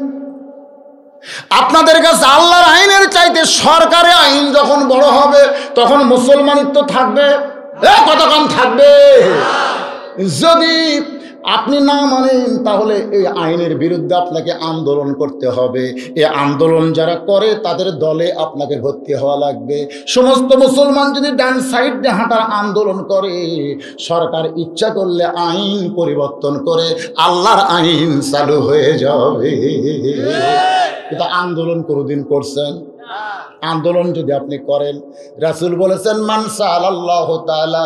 আপনাদের কাছে আল্লাহর আইনের চাইতে সরকারি আইন যখন বড় হবে তখন মুসলমানিত্ব থাকবে? কতক্ষণ থাকবে? যদি আপনি না মানেন তাহলে এই আইনের বিরুদ্ধে আপনাকে আন্দোলন করতে হবে। এই আন্দোলন যারা করে তাদের দলে আপনাকে ভর্তি হওয়া লাগবে। সমস্ত মুসলমান যদি ডান সাইড দিয়ে হাঁটার আন্দোলন করে, সরকার ইচ্ছা করলে আইন পরিবর্তন করে আল্লাহর আইন চালু হয়ে যাবে। কিন্তু আন্দোলন কোনদিন করছেন? আন্দোলন যদি আপনি করেন, রাসূল বলেছেন মান সাআলাল্লাহু তাআলা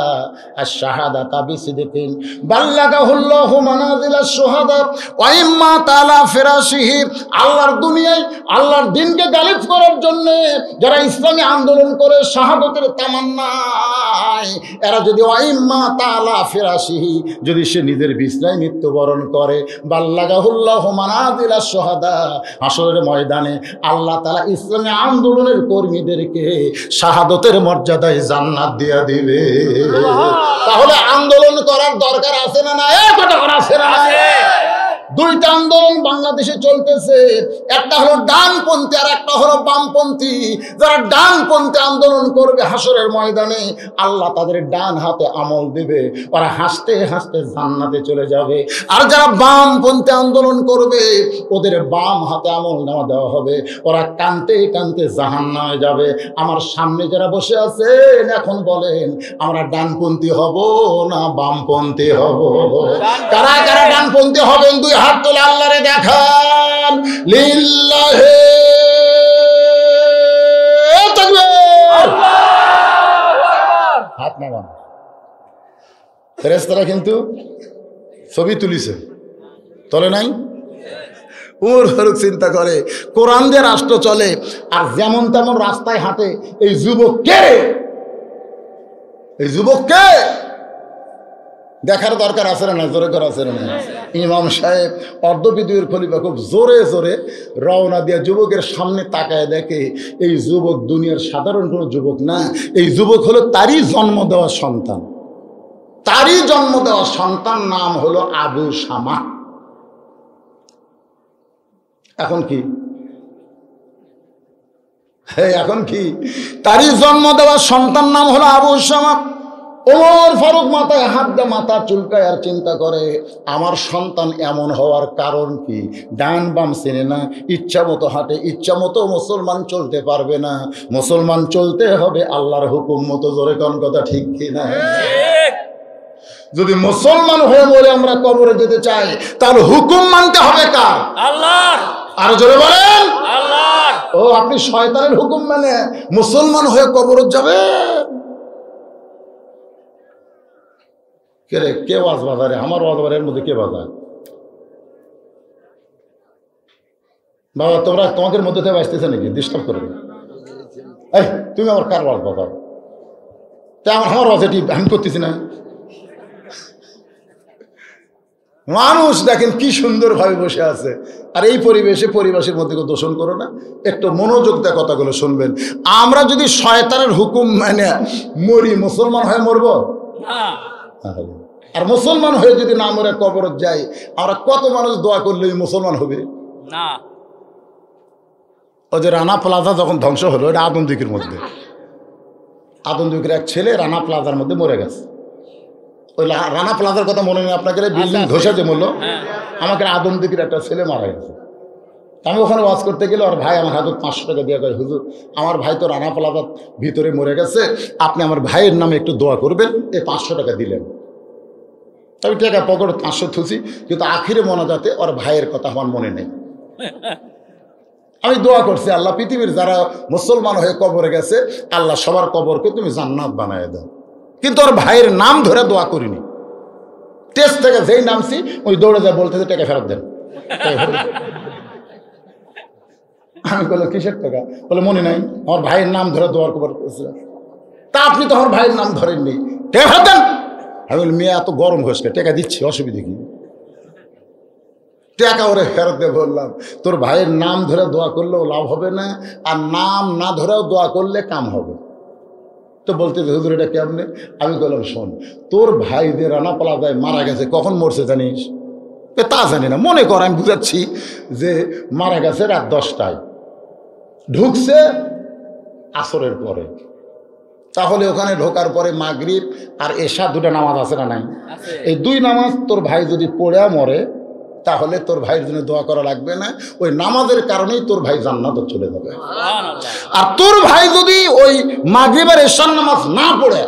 আশ-শাহাদাতা বিসিদকিন বাল্লাগাহুল্লাহু মানাজিলাশ শুহাদা ওয়া ইম্মা তাআলা ফিরাশিহি। আল্লাহর দুনিয়ায় আল্লাহর দ্বীনকে গালিব করার জন্য যারা ইসলামী আন্দোলন করে শাহাদাতের তামান্নায়, এরা যদি ওয়া ইম্মা তাআলা ফিরাশিহি, যদি সে নিজের বিছনায় মৃত্যুবরণ করে, বাল্লাগাহুল্লাহু মানাজিলাশ শুহাদা, হাসরের ময়দানে আল্লাহ তাআলা ইসলামী আন্দোলনের কর্মীদেরকে শাহাদতের মর্যাদায় জান্নাত দিয়ে দিবে। তাহলে আন্দোলন করার দরকার আছে না? না? কথা আছে না? দুইটা আন্দোলন বাংলাদেশে চলতেছে, একটা হলো ডানপন্থী আর একটা হলো বামপন্থী। যারা ডানপন্থী আন্দোলন করবে হাসরের ময়দানে আল্লাহ তাদের ডান হাতে আমল দেবে, ওরা হাসতে হাসতে জান্নাতে চলে যাবে। আর যারা বামপন্থী আন্দোলন করবে ওদের বাম হাতে আমল নেওয়া দেওয়া হবে, ওরা কানতে কানতে জাহান্নামে যাবে। আমার সামনে যারা বসে আছেন এখন বলেন আমরা ডানপন্থী হব না বামপন্থী হব? কারা কারা ডানপন্থী হবেন দুই হাত তুলে আল্লাহরে দেখান। লিল্লাহি তাকবীর, হাত নামান। ফেরেশতারা কিন্তু ছবি তুলিছে, তোলে নাই? উমর ফারুক চিন্তা করে কোরআন দিয়ে রাষ্ট্র চলে আর যেমন তেমন রাস্তায় হাঁটে এই যুবক কে? এই যুবক কে দেখার দরকার আছে না? জোরে করে আছে না? ইমাম সাহেব অর্ধবিদুর খলিফা খুব জোরে জোরে রওনা দিয়ে যুবকের সামনে তাকায় দেখে এই যুবক দুনিয়ার সাধারণ কোনো যুবক না, এই যুবক হলো তারই জন্ম দেওয়া সন্তান। তারই জন্ম দেওয়া সন্তান নাম হলো আবু শামা। এখন কি? এখন কি? তারই জন্ম দেওয়া সন্তান নাম হলো আবু শামা। ওমর ফারুক মাথায় হাত দিয়ে মাথা চুলকায় আর চিন্তা করে আমার সন্তান এমন হওয়ার কারণ কি? ডান বাম চেনে না, ইচ্ছা মতো হাঁটে, ইচ্ছা মতো মুসলমান চলতে পারবে না। মুসলমান চলতে হবে আল্লাহর হুকুম মতো। জোরে কোন কথা ঠিক কিনা? যদি মুসলমান হয়ে বলে আমরা কবরে যেতে চাই তাহলে হুকুম মানতে হবে কার? আল্লাহর। আর জোরে বলেন আল্লাহর। ও আপনি শয়তানের হুকুম মানে মুসলমান হয়ে কবরে যাবে? কে রে, কে ওয়াজ বাজারে? আমার ওয়াজ বাজারের মধ্যে কে বাজায়? বাবা তোমরা তোমাদের মধ্যে থেকে আসতেছে নাকি? ডিস্টার্ব করবে। এই তুমি আমার কার ওয়াজ বাজাও? তা আমার ওয়াজ এটি আমি করতেছি না। মানুষ দেখেন কি সুন্দরভাবে বসে আছে, আর এই পরিবেশে পরিবেশের মধ্যে দূষণ করো না। একটু মনোযোগ দিয়ে কথাগুলো শুনবেন। আমরা যদি শয়তানের হুকুম মানে মরি, মুসলমান হয়ে মরবো? আর মুসলমান হয়ে যদি না মরে কবর যাই, আমরা কত মানুষ দোয়া করলে মুসলমান হবে না? ও যে রানা প্লাজা যখন ধ্বংস হলো, এটা আদমদিকের মধ্যে, আদমদিকের এক ছেলে রানা প্লাজার মধ্যে মরে গেছে। ওই রানা প্লাজার কথা মনে নেই আপনাকে? বিল্ডিং ধসে যে মরলো, আমাকে আদমদিকের একটা ছেলে মারা গেছে। আমি ওখানে ওয়াজ করতে গেলে ওর ভাই আমার হাতে 500 টাকা দিয়ে কয় হুজুর আমার ভাই তো রানা প্লাজার ভিতরে মরে গেছে, আপনি আমার ভাইয়ের নামে একটু দোয়া করবেন। এই 500 টাকা দিলেন। আমি টাকা পকেটে 500 থুছি, কিন্তু আখিরে মোনাজাতে ওর ভাইয়ের কথা আমার মনে নেই। আমি দোয়া করছি আল্লাহ পৃথিবীর যারা মুসলমান হয়ে কবরে গেছে আল্লাহ সবার কবরকে তুমি জান্নাত বানায় দাও, কিন্তু ওর ভাইয়ের নাম ধরে দোয়া করিনি। টেস্ট থেকে যেই নামছি ওই দৌড়ে যায় বলতেছে টাকা ফেরত দেন। আমি বললো কিসের টাকা? বলে মনে নাই, আমার ভাইয়ের নাম ধরে দোয়ার কবর করেছিলাম। তা আপনি তো আমার ভাইয়ের নাম ধরেননি, টাকা ফেরত দেন। আমি বলি মেয়ে এত গরম হয়েছে, টাকা দিচ্ছি, অসুবিধে কি? টাকা ওরে ফেরত দিয়ে বললাম তোর ভাইয়ের নাম ধরে দোয়া করলেও লাভ হবে না, আর নাম না ধরেও দোয়া করলে কাম হবে। তো বলতে হুজুর এটা কেমনে? আমি বললাম শোন, তোর ভাইদের রানা প্লাজায় মারা গেছে, কখন মরছে জানিস? তা জানি না, মনে কর আমি বুঝাচ্ছি যে মারা গেছে রাত 10টায়, ঢুকছে আসরের পরে। তাহলে ওখানে ঢোকার পরে মাগরিব আর এশা দুটো নামাজ আছে না নাই? এই 2 নামাজ তোর ভাই যদি পড়ে মরে তাহলে তোর ভাইয়ের জন্য দোয়া করা লাগবে না, ওই নামাজের কারণেই তোর ভাই জান্নাতে চলে যাবে। আর তোর ভাই যদি ওই মাগরিব আর এশার নামাজ না পড়ে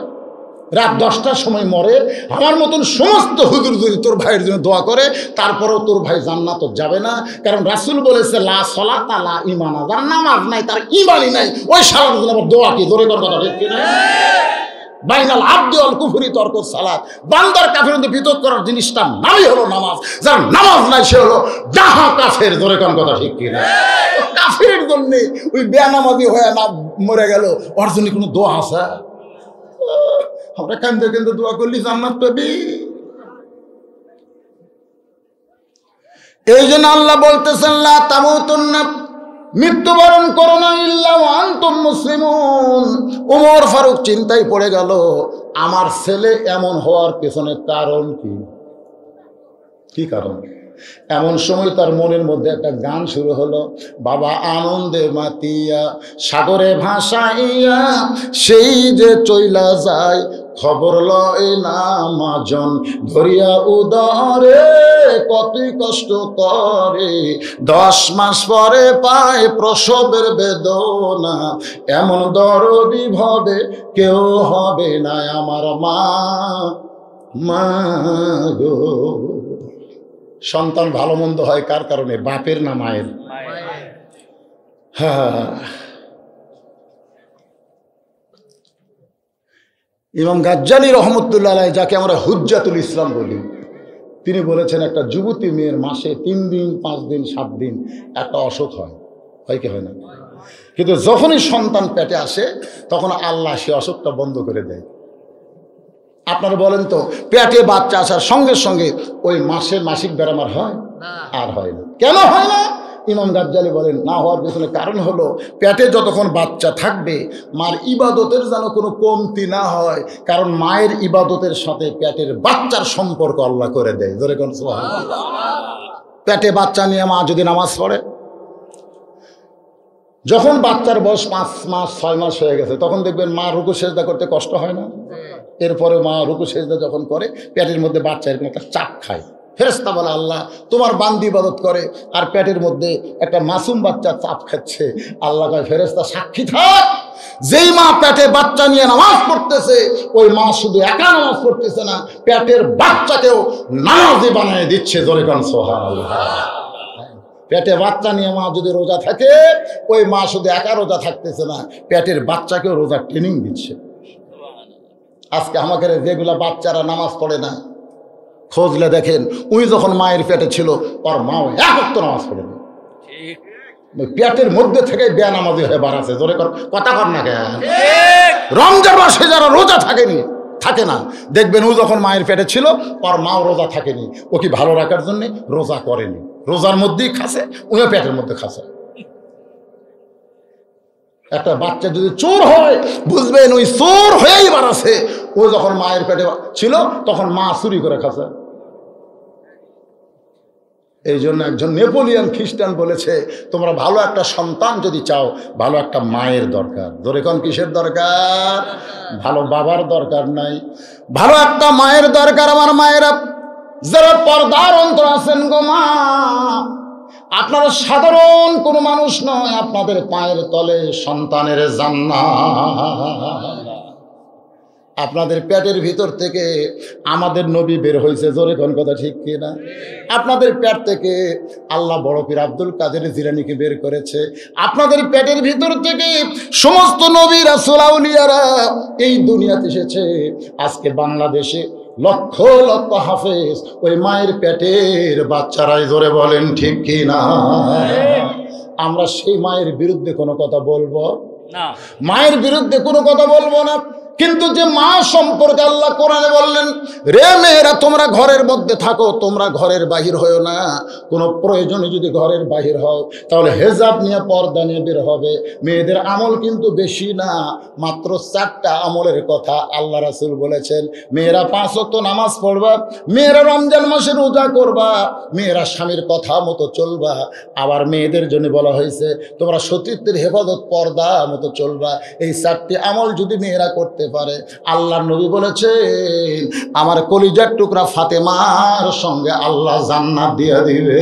রাত 10টার সময় মরে, আমার মতন সমস্ত হুজুর যদি তোর ভাইয়ের জন্য দোয়া করে তারপরেও তোর ভাই জান্নাত যাবে না। কারণ রাসূল বলেছে লা সলাতা লা ঈমানা, যার নামাজ নাই তার ঈমানই নাই, ওই সালার জন্য আবার দোয়া কি? জোরে কর কথা ঠিক কিনা? বাইনাল আবদি ওয়াল কুফরি তরকুস সালাত, বান্দার কাফের মধ্যে বিতর্ক করার জিনিসটা নামই হলো নামাজ। যার নামাজ নাই সে হলো ডাহা কাফের। জোরে কোন কথা ঠিক কিনা? কাফের জন্য ওই বেনামাজি হয়ে না মরে গেল, ওর জন্য কোনো দোয়া আছে? আমরা কান্দে কান্দে দোয়া করলি জান্নাত পাবি। এই জন্য আল্লাহ বলতেছেন লা তামুতুন্না, মৃত্যুবরণ করো না ইল্লা ওয়া আনতুম মুসলিমুন। ওমর ফারুক চিন্তায় পড়ে গেল আমার ছেলে এমন হওয়ার পেছনে কারণ কি? কি কারণ? এমন সময় তার মনের মধ্যে একটা গান শুরু হলো, বাবা আনন্দে মাতিয়া সাগরে ভাসাইয়া সেই যে চইলা যায়, খবর লয় না মাজন ধরিয়া উদরে, কতই কষ্ট করে 10 মাস পরে পায় প্রসবের বেদনা, এমন দরদি ভাবে কেউ হবে না আমার মা, মা গো। সন্তান ভালো মন্দ হয় কার কারণে? বাপের না মায়ের? হ্যাঁ। ইমাম গাজ্জালী রহমতুল্লাহ আলাইহি, যাকে আমরা হুজ্জাতুল ইসলাম বলি, তিনি বলেছেন একটা যুবতী মেয়ের মাসে 3 দিন 5 দিন 7 দিন একটা অসুখ হয়, হয় কি হয় না? কিন্তু যখনই সন্তান পেটে আসে তখন আল্লাহ সে অসুখটা বন্ধ করে দেয়। আপনারা বলেন তো, পেটে বাচ্চা আসার সঙ্গে সঙ্গে ওই মাসিক ব্যারাম আর হয়? আর হয় না। কেন হয় না? ইমাম গাজ্জালী বলেন, না হওয়ার পেছনে কারণ হলো, পেটে যতক্ষণ বাচ্চা থাকবে মার ইবাদতের যেন কোনো কমতি না হয়, কারণ মায়ের ইবাদতের সাথে পেটের বাচ্চার সম্পর্ক আল্লাহ করে দেয়। ধরে কোন সুবহানাল্লাহ। পেটে বাচ্চা নিয়ে মা যদি নামাজ পড়ে, যখন বাচ্চার বয়স 5 মাস 6 মাস হয়ে গেছে, তখন দেখবেন মা রুকু সেজদা করতে কষ্ট হয় না? এরপরে মা রুকু সেজদা যখন করে, পেটের মধ্যে বাচ্চা এরকম একটা চাপ খায়। ফেরেশতা বলে, আল্লাহ তোমার বান্দি ইবাদত করে আর পেটের মধ্যে একটা মাসুম বাচ্চা চাপ খাচ্ছে। আল্লাহ কয়, ফেরেশতা সাক্ষী থাক, যেই মা পেটে বাচ্চা নিয়ে নামাজ পড়তেছে, ওই মা শুধু একা নামাজ পড়তেছে না, পেটের বাচ্চাকেও নামাজি বানিয়ে দিচ্ছে। জোরে কোন সুবহানাল্লাহ। পেটে বাচ্চা নিয়ে মা যদি রোজা থাকে, ওই মা শুধু একা রোজা থাকতেছে না, পেটের বাচ্চাকেও রোজা ট্রেনিং দিচ্ছে। আজকে আমাকে যেগুলা বাচ্চারা নামাজ পড়ে না, খোঁজলে দেখেন উনি যখন মায়ের পেটে ছিল ওর মাও এক ওয়াক্ত নামাজ পড়ে না, পেটের মধ্যে থেকে বেনামাজি হয়ে বাড়াছে। জোরে কথা কর না কেন? রমজান মাসে যারা রোজা থাকে না, দেখবেন ও যখন মায়ের পেটে ছিল ওর মাও রোজা থাকেনি, ও কি ভালো রাখার জন্য রোজা করেনি, রোজার মধ্যেই খাসে, উনিও পেটের মধ্যে খাসে। একটা বাচ্চা যদি চোর হয়, বুঝবেন ওই চোর হয়েই বাড়াছে। ও যখন মায়ের পেটে ছিল তখন মা চুরি করে খাসে। এই জন্য একজন নেপোলিয়ান খ্রিস্টান বলেছে, তোমরা ভালো একটা সন্তান যদি চাও, ভালো একটা মায়ের দরকার। ধরে কোন কিসের দরকার? ভালো বাবার দরকার নাই, ভালো একটা মায়ের দরকার। আমার মায়েরা যারা পর্দার অন্তর আছেন গো মা, আপনারা সাধারণ কোনো মানুষ নয়, আপনাদের পায়ের তলে সন্তানের জান্নাত। আপনাদের পেটের ভিতর থেকে আমাদের নবী বের হয়েছে। জোরে কোন কথা ঠিক কি না? আপনাদের পেট থেকে আল্লাহ বড় পীর আব্দুল কাদের জিলানীকে বের করেছে। আপনাদের পেটের ভিতর থেকে সমস্ত নবী রাসূল আউলিয়ারা এই দুনিয়াতে এসেছে। আজকে বাংলাদেশে লক্ষ লক্ষ হাফেজ ওই মায়ের পেটের বাচ্চারাই। জোরে বলেন ঠিক কি না? আমরা সেই মায়ের বিরুদ্ধে কোনো কথা বলবো না, মায়ের বিরুদ্ধে কোনো কথা বলবো না। কিন্তু যে মা সম্পর্কে আল্লাহ কোরআনে বললেন, রে মেয়েরা তোমরা ঘরের মধ্যে থাকো, তোমরা ঘরের বাহির হয়েও না। কোনো প্রয়োজনে যদি ঘরের বাহির হও তাহলে হেজাব নিয়ে পর্দা নিয়ে বের হবে। মেয়েদের আমল কিন্তু বেশি না, মাত্র 4টা আমলের কথা আল্লাহ রাসূল বলেছেন। মেয়েরা 5 ওয়াক্ত নামাজ পড়বা, মেয়েরা রমজান মাসে রোজা করবা, মেয়েরা স্বামীর কথা মতো চলবা। আবার মেয়েদের জন্য বলা হয়েছে তোমরা সতীত্বের হেফাজত পর্দা মতো চলবা। এই 4টি আমল যদি মেয়েরা করতে পারে, আল্লাহ নবী বলেছেন আমার কলিজার টুকরা ফাতেমার সঙ্গে আল্লাহ জান্নাত দিয়ে দিবে।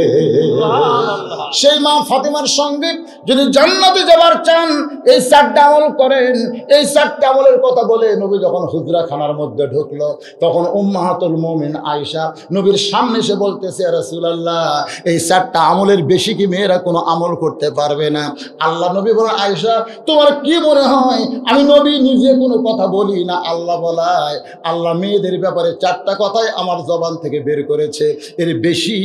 সেই মা ফাতেমার সঙ্গে যদি জান্নাতে যাবার চান, এই 4টা আমল করেন। এই 4টা আমলের কথা বলে নবী যখন হুজরাখানার মধ্যে ঢুকলো, তখন উম্মাহাতুল মুমিন আয়েশা নবীর সামনে এসে বলতেছে, ইয়া রাসূলুল্লাহ, এই 4টা আমলের বেশি কি মেয়েরা কোনো আমল করতে পারবে না? আল্লাহ নবী বলেন, আয়েশা তোমার কি মনে হয় আমি নবী নিজে কোনো কথা বলি না? আল্লাহ বলায়, আল্লাহ মেয়েদের ব্যাপারে 4টা কথাই আমার জবান থেকে বের করেছে, এর বেশি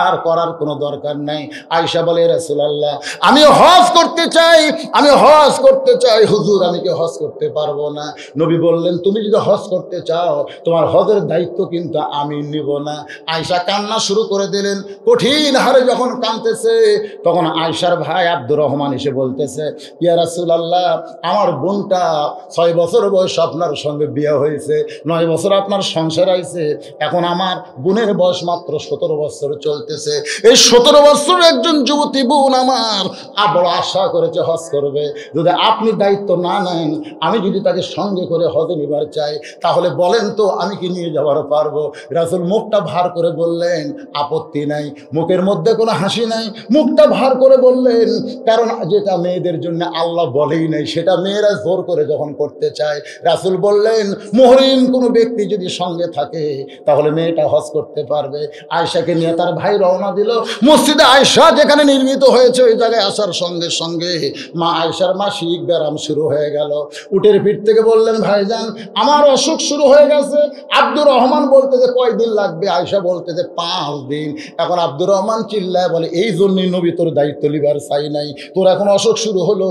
আর করার কোনো দরকার নাই। আয়েশা আয়েশা বলে রাসূলুল্লাহ আমি হজ করতে চাই, আমি হজ করতে চাই হুজুর, আমি কি হজ করতে পারবো না? নবী বললেন তুমি যদি হজ করতে চাও তোমার হজের দায়িত্ব কিন্তু আমি নিব না। আয়েশা কান্না শুরু করে দিলেন। কঠিন হারে যখন কাঁদতেছে তখন আয়েশার ভাই আব্দুর রহমান এসে বলতেছে ইয়া রাসূলুল্লাহ আমার বোনটা 6 বছর বয়স আপনার সঙ্গে বিয়ে হয়েছে, 9 বছর আপনার সংসার আইছে, এখন আমার বোনের বয়স মাত্র 17 বছর চলতেছে। এই 17 বছর একজন যুবতী বোন আমার বড় আশা করেছে হজ করবে, যদি আপনি দায়িত্ব না নেন, আমি যদি তাকে সঙ্গে করে হজে নিবার চাই তাহলে বলেন তো আমি কি নিয়ে যাওয়ার পারবো? রাসূল মুখটা ভার করে বললেন আপত্তি নাই, মুখের মধ্যে কোনো হাসি নাই, মুখটা ভার করে বললেন কারণ যেটা মেয়েদের জন্য আল্লাহ বলেই নাই সেটা মেয়েরা জোর করে যখন করতে চায়। রাসূল বললেন মুহরিম কোনো ব্যক্তি যদি সঙ্গে থাকে তাহলে মেয়েটা হজ করতে পারবে। আয়েশাকে নিয়ে তার ভাই রওনা দিল। মসজিদে আয়েশা যেখানে নির্মিত হয়েছে ওই জায়গায় আসার সঙ্গে সঙ্গে মা আয়েশার মাসিক ব্যারাম শুরু হয়ে গেল। উটের পিঠ থেকে বললেন ভাইজান আমার অসুখ শুরু হয়ে গেছে। আব্দুর রহমান বলতে যে কয়দিন লাগবে, আয়েশা বলতে যে 5 দিন। এখন আব্দুর রহমান চিল্লায় বলে এই জন্যই নবী তোর দায়িত্ব লিবার চাই নাই, তোর এখন অসুখ শুরু হলো,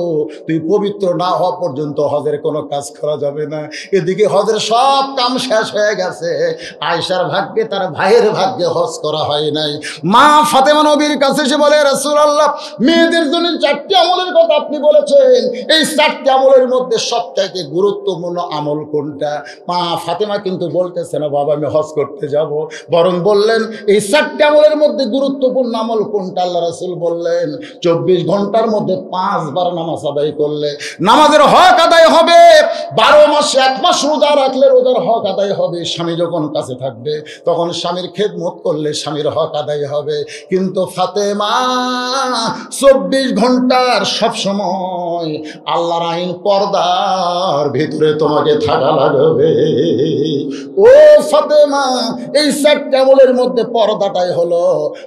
তুই পবিত্র না হওয়া পর্যন্ত হজের কোনো কাজ করা যাবে না। এদিকে হজের সব কাম শেষ হয়ে গেছে, আয়েশার ভাগ্যে তার ভাইয়ের ভাগ্যে হজ করা হয় নাই। মা ফাতেমা নবীর কাছে এসে বলে রাসূলুল্লাহ মেয়েদের জন্য 4টি আমলের কথা আপনি বলেছেন, এই 4টি আমলের মধ্যে সবথেকে গুরুত্বপূর্ণ আমল কোনটা? মা ফাতেমা কিন্তু বলতেছে না বাবা আমি হজ করতে যাব, বরং বললেন এই 4টি আমলের মধ্যে গুরুত্বপূর্ণ আমল কোনটা? আল্লাহ রাসূল বললেন 24 ঘন্টার মধ্যে 5 বার নামাজ আদায় করলে নামাজের হক আদায় হবে, 12 মাসে 1 মাস রোজা রাখলে রোজার হক আদায় হবে, স্বামী যখন কাছে থাকবে তখন স্বামীর খেদমত করলে স্বামীর হক আদায় হবে। কিন্তু ফাতেমা 24 ঘন্টার সব সময় আল্লাহর আইন পর্দার ভিতরে তোমাকে থাকা লাগবে। ও ফাতেমা এই 4টি আমলের মধ্যে পর্দাটাই হলো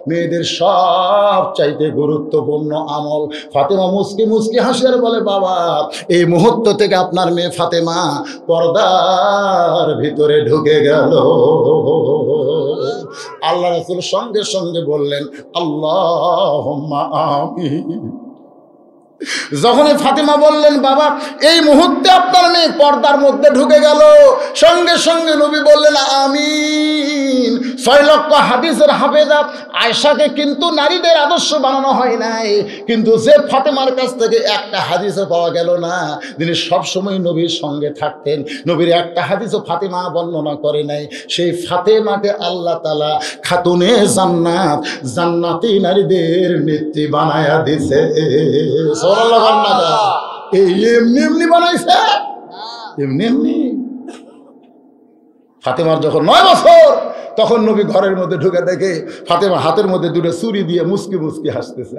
মেয়েদের সব চাইতে গুরুত্বপূর্ণ আমল। ফাতেমা মুস্কি মুস্কি হাসিয়ার বলে বাবা এই মুহূর্ত থেকে আপনার মেয়ে ফাতেমা পর্দার ভিতরে ঢুকে গেল। আল্লাহ রাসূল সঙ্গে সঙ্গে বললেন আল্লাহুম্মা আমিন। যখনই ফাতেমা বললেন বাবা এই মুহূর্তে আপনার মেয়ে পর্দার মধ্যে ঢুকে গেল, সঙ্গে সঙ্গে নবী বললেন আমিন। 6 লক্ষ হাদিসের হাফেজা আয়েশাকে কিন্তু নারীদের আদর্শ বানানো হয় নাই, কিন্তু যে ফাতেমার কাছ থেকে একটা হাদিসও পাওয়া গেল না, যিনি সবসময় নবীর সঙ্গে থাকতেন, নবীর একটা হাদিসও ফাতেমা বর্ণনা করে নাই, সেই ফাতেমাকে আল্লাহ তাআলা খাতুনে জান্নাত, জান্নাতি নারীদের নেত্রী বানায়া দিছে। এই এমনি এমনি বানাইছে, এমনি এমনি। ফাতেমার যখন 9 বছর তখন নবী ঘরের মধ্যে ঢুকে দেখে ফাতেমা হাতের মধ্যে 2টা চুরি দিয়ে মুসকি মুসকি হাসতেছে।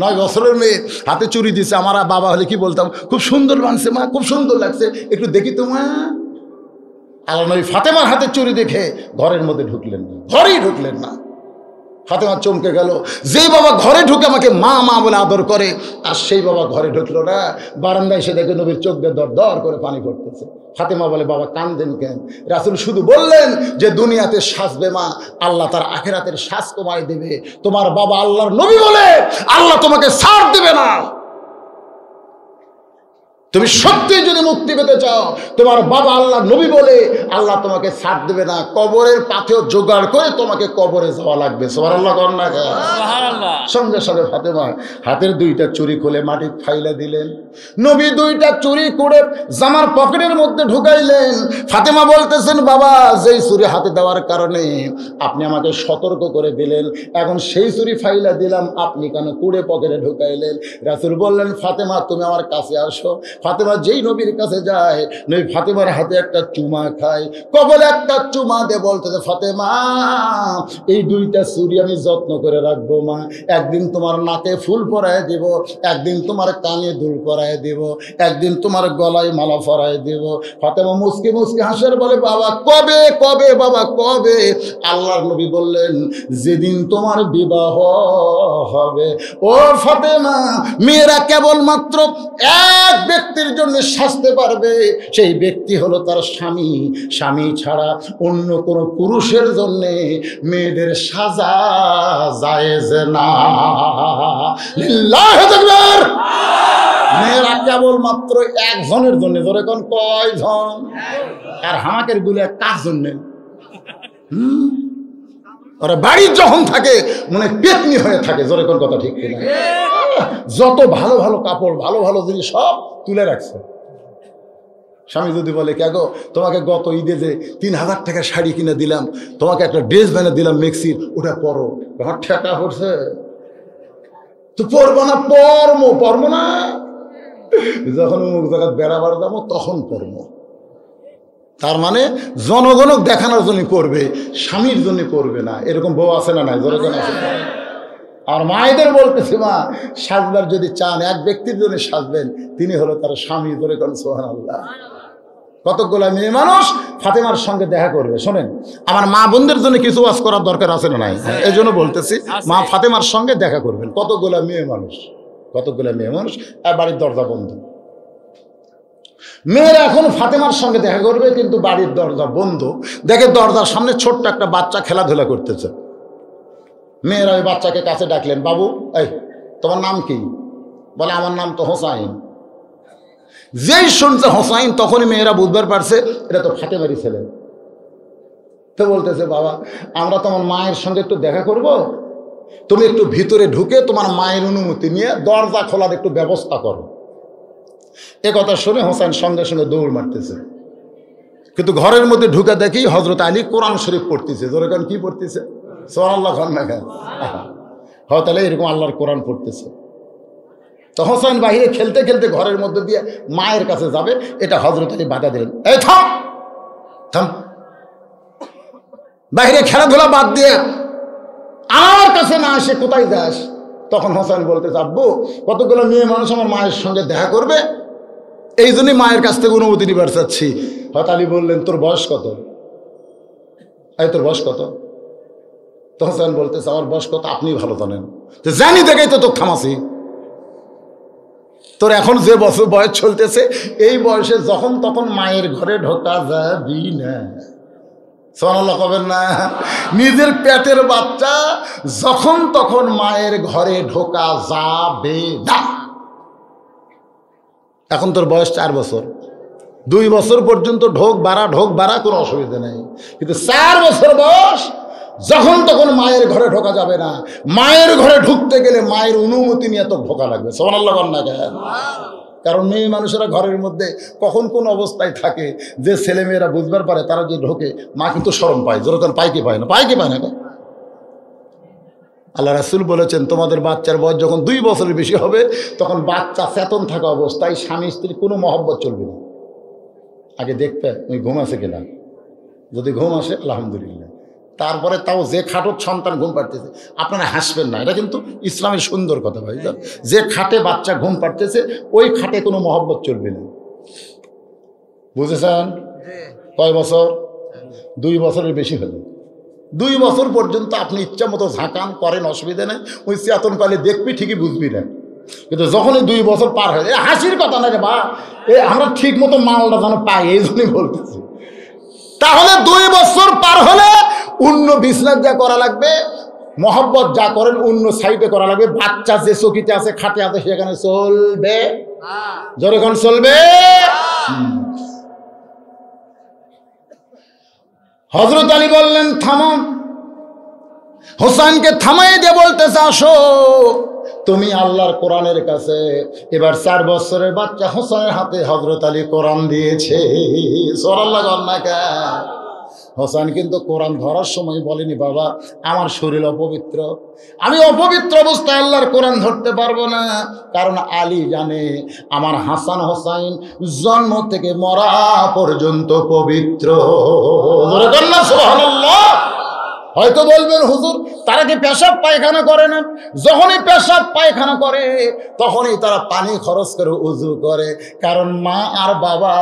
9 বছরের মেয়ে হাতে চুরি দিছে। আমার বাবা হলে কি বলতাম খুব সুন্দর বানছে মা, খুব সুন্দর লাগছে, একটু দেখি তো মা। আল্লাহ নবী ফাতেমার হাতে চুরি দেখে ঘরের মধ্যে ঢুকলেন না, ঘরেই ঢুকলেন না। ফাতেমা চমকে গেল, যেই বাবা ঘরে ঢুকে আমাকে মা মা বলে আদর করে আর সেই বাবা ঘরে ঢুকলো না। বারান্দায় এসে দেখে নবীর চোখ দিয়ে দর দর করে পানি পড়তেছে। ফাতেমা বলে বাবা কাঁদেন কেন? রাসূল শুধু বললেন যে দুনিয়াতে সাজবে মা, আল্লাহ তার আখিরাতের সাজ তোমায় দেবে। তোমার বাবা আল্লাহর নবী বলে আল্লাহ তোমাকে ছাড় দেবে না। তুমি সত্যি যদি মুক্তি পেতে চাও, তোমার বাবা আল্লাহ নবী বলে আল্লাহ তোমাকে ছাড় দেবে না। কবরের পাথেও জোগাড় করে তোমাকে কবরে যাওয়া লাগবে। সুবহানাল্লাহ কর না। সুবহানাল্লাহ। সঙ্গে সঙ্গে ফাতেমা হাতের 2টা চুরি খুলে মাটি ফাইলা দিলেন। নবী 2টা চুরি করে জামার পকেটের মধ্যে ঢুকাইলেন। ফাতেমা বলতেছেন বাবা যেই চুরি হাতে দেওয়ার কারণে আপনি আমাকে সতর্ক করে দিলেন, এখন সেই চুরি ফাইলা দিলাম, আপনি কেন কুড়ে পকেটে ঢুকাইলেন? রাসূল বললেন ফাতেমা তুমি আমার কাছে আসো। ফাতেমা যেই নবীর কাছে যায়, নবী ফাতেমার হাতে একটা চুমা খায়, কবলে একটা চুমা দিয়ে বলতেছে ফাতেমা এই 2টা চুরি আমি যত্ন করে রাখবো মা, একদিন তোমার নাকে ফুল পরায় দিব, একদিন তোমার কানে দুল পরায় দিব, একদিন তোমার গলায় মালা পরায় দিব। ফাতেমা মুস্কি মুস্কি হাসের বলে বাবা কবে কবে বাবা কবে? আল্লাহর নবী বললেন যেদিন তোমার বিবাহ হবে। ও ফাতেমা মেয়েরা কেবলমাত্র এক ব্যক্তির জন্য সাজতে পারবে, সেই ব্যক্তি হলো তার স্বামী। স্বামী ছাড়া অন্য কোনো পুরুষের জন্য মেয়েদের সাজা জায়েজ না। লিল্লাহি তাকবীর। মেয়েরা কেবলমাত্র একজনের জন্য, ধরে কোন কয়জন? আর হামাকের গুলো কার জন্য? ওরা বাড়ির যখন থাকে মানে পেতনি হয়ে থাকে, জোরে কোন কথা ঠিক কিনা? যত ভালো ভালো কাপড়, ভালো ভালো জিনিস সব তুলে রাখছে। স্বামী যদি বলে, কে গো, তোমাকে গত ঈদে যে 3000 টাকার শাড়ি কিনে দিলাম, তোমাকে একটা ড্রেস বানিয়ে দিলাম মেক্সির, ওটা পরো। আমার ঠেকা পড়ছে তো পরবো না, পরবো না, যখন অমুক জায়গায় বেড়াবার যাবো তখন পরবো। তার মানে জনগণক দেখানোর জন্য করবে, স্বামীর জন্য করবে না। এরকম বউ আছে না নাই? জনগণ আছে। আর মায়েদের বলতেছে, মা সাজবার যদি চান এক ব্যক্তির জন্য সাজবেন, তিনি হলো তার স্বামী। ধরে কোন সুবহানাল্লাহ। কতগুলা মেয়ে মানুষ ফাতেমার সঙ্গে দেখা করবে। শোনেন, আমার মা বোনদের জন্য কিছু ওয়াজ করার দরকার আছে না নাই? এই জন্য বলতেছি, মা ফাতেমার সঙ্গে দেখা করবেন। কতগুলা মেয়ে মানুষ, কতগুলা মেয়ে মানুষ বাড়ির দরজা বন্ধ। মেয়েরা এখন ফাতেমার সঙ্গে দেখা করবে, কিন্তু বাড়ির দরজা বন্ধ। দেখে দরজার সামনে ছোট্ট একটা বাচ্চা খেলাধুলা করতেছে। মেয়েরা ওই বাচ্চাকে কাছে ডাকলেন, বাবু, এই তোমার নাম কি? বলে, আমার নাম তো হোসাইন। যেই শুনছে হোসাইন, তখনই মেয়েরা বুঝবার পারছে এটা তো ফাতেমারই ছেলে। তো বলতেছে, বাবা, আমরা তোমার মায়ের সঙ্গে একটু দেখা করব, তুমি একটু ভিতরে ঢুকে তোমার মায়ের অনুমতি নিয়ে দরজা খোলার একটু ব্যবস্থা করো। এ কথা শুনে হোসেন সঙ্গে সঙ্গে দৌড় মারতেছে। কিন্তু ঘরের মধ্যে ঢুকে দেখি হজরত আলী কোরআন শরীফ পড়তেছে। যেরকম কি পড়তেছে? সুবহানাল্লাহ খান না খান? হয় তাহলে এরকম আল্লাহর কোরআন পড়তেছে। তো হোসেন বাহিরে খেলতে খেলতে ঘরের মধ্যে দিয়ে মায়ের কাছে যাবে, এটা হজরত আলী বাধা দিলেন। এই থাম, থাম, বাহিরে খেলাধুলা বাদ দিয়ে আমার কাছে না আসে কোথায় যাস? তখন হোসেন বলতেছে, আব্বু, কতগুলো মেয়ে মানুষ আমার মায়ের সঙ্গে দেখা করবে, এই জন্যই মায়ের কাছ থেকে অনুমতি নিবার চাচ্ছি। হয়তো আলী বললেন, তোর বয়স কত? এই তোর বয়স কত? তো হোসেন বলতেছে, আমার বয়স কত আপনি ভালো জানেন। তো জানি দেখেই তো তোর থামাছি। তোর এখন যে বছর বয়স চলতেছে, এই বয়সে যখন তখন মায়ের ঘরে ঢোকা যাবি না। সুবহানাল্লাহ কবেন না? নিজের পেটের বাচ্চা যখন তখন মায়ের ঘরে ঢোকা যাবে না। এখন তোর বয়স 4 বছর, 2 বছর পর্যন্ত ঢোক বাড়া কোনো অসুবিধা নেই। কিন্তু 4 বছর বয়স, যখন তখন মায়ের ঘরে ঢোকা যাবে না। মায়ের ঘরে ঢুকতে গেলে মায়ের অনুমতি নিয়ে তো ঢোকা লাগবে। সুবহানাল্লাহ না কেন? কারণ মেয়ে মানুষেরা ঘরের মধ্যে কখন কোন অবস্থায় থাকে যে ছেলে মেয়েরা বুঝবার পারে, তারা যে ঢোকে, মা কিন্তু শরম পায়। যেরকম পায় কি পায় না? পায় কি পায় না? আল্লাহ রাসূল বলেছেন, তোমাদের বাচ্চার বয়স যখন 2 বছরের বেশি হবে, তখন বাচ্চা চেতন থাকা অবস্থায় স্বামী স্ত্রী কোনো মহব্বত চলবে না। আগে দেখবে ওই ঘুম আসে কিনা। যদি ঘুম আসে আলহামদুলিল্লাহ, তারপরে তাও যে খাটোর সন্তান ঘুম পাড়তেছে, আপনারা হাসবেন না, এটা কিন্তু ইসলামের সুন্দর কথা ভাই। যে খাটে বাচ্চা ঘুম পাড়তেছে, ওই খাটে কোনো মহব্বত চলবে না। বুঝেছেন? কয় বছর? 2 বছরের বেশি হলে। 2 বছর পর্যন্ত আপনি ইচ্ছা মতো ঝাঁকান করেন, অসুবিধা নেই। ওই চেতন কালে দেখবি, ঠিকই বুঝবি না। কিন্তু যখনই 2 বছর পার হয়ে যায়, হাসির কথা না রে বা, আমরা ঠিক মতো মালটা যেন পাই, এই জন্যই বলতেছি। তাহলে 2 বছর পার হলে অন্য বিছনাত যা করা লাগবে, মহব্বত যা করেন অন্য সাইডে করা লাগবে। বাচ্চা যে চকিতে আছে, খাটে আছে, সেখানে চলবে। যখন চলবে। হযরত আলী বললেন, থামো। হোসেনকে থামাই দিয়ে বলতেছে, আসো তুমি আল্লাহর কোরআনের কাছে। এবার 4 বছরের বাচ্চা হোসেনের হাতে হযরত আলী কোরআন দিয়েছে। সুবহানাল্লাহ না কেন? হোসেন কিন্তু কোরআন ধরার সময় বলেনি, বাবা আমার শরীর অপবিত্র, আমি অপবিত্র অবস্থায় আল্লাহর কোরআন ধরতে পারবো না। কারণ আলী জানে আমার হাসান হোসাইন জন্ম থেকে মরা পর্যন্ত পবিত্র। সুবহানাল্লাহ। হয়তো বলবেন, হুজুর তারা কি পেশাব পায়খানা করে না? যখনই পেশাব পায়খানা করে তখনই তারা পানি খরচ করে উযু করে। কারণ মা আর বাবা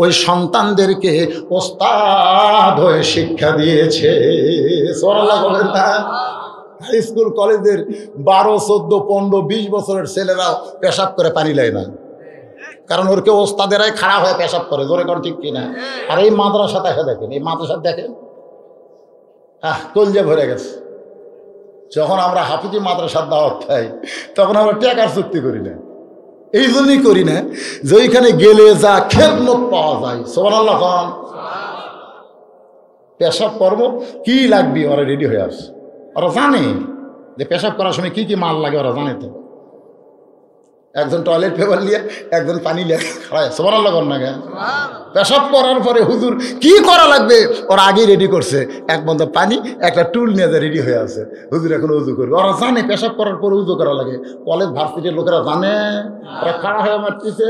ওই সন্তানদেরকে ওস্তাদ হয়ে শিক্ষা দিয়েছে। সুবহানাল্লাহ বলেন না? হাই স্কুল কলেজের 12, 14, 15, 20 বছরের ছেলেরাও পেশাব করে পানি নেয় না। কারণ ওর কেউ ওস্তাদেরাই খারাপ হয়ে পেশাব করে। জোরে কর ঠিক কিনা? আর এই মাদ্রাসা দেখেন, এই মাদ্রাসা দেখেন, কলজে ভরে গেছে। যখন আমরা হাফিজি মাদ্রাসার দাওয়াত পাই তখন আমরা টাকার চুক্তি করি না, এই জন্যই করি না যে ওইখানে গেলে যা খেদমত পাওয়া যায়। সুবহানাল্লাহ। পেশাব কর্ম কি লাগবে ওরা রেডি হয়ে আসে, ওরা জানে যে পেশাব করার সময় কি কি মাল লাগে, ওরা জানে তো। একজন টয়লেট পেপার নিয়ে একজন পানি নিয়ে খাড়ায়, সুবহানাল্লাহ না কেন? পেশাব করার পরে হুজুর কি করা লাগবে ওরা আগেই রেডি করছে, এক বন্ধ পানি একটা টুল নিয়ে যা রেডি হয়ে আছে, হুজুর এখন উজু করবে। ওরা জানে পেশাব করার পরে উজু করা লাগে। কলেজ ভার্সিটির লোকেরা জানে, ওরা খাড়া হয়ে মারতেছে,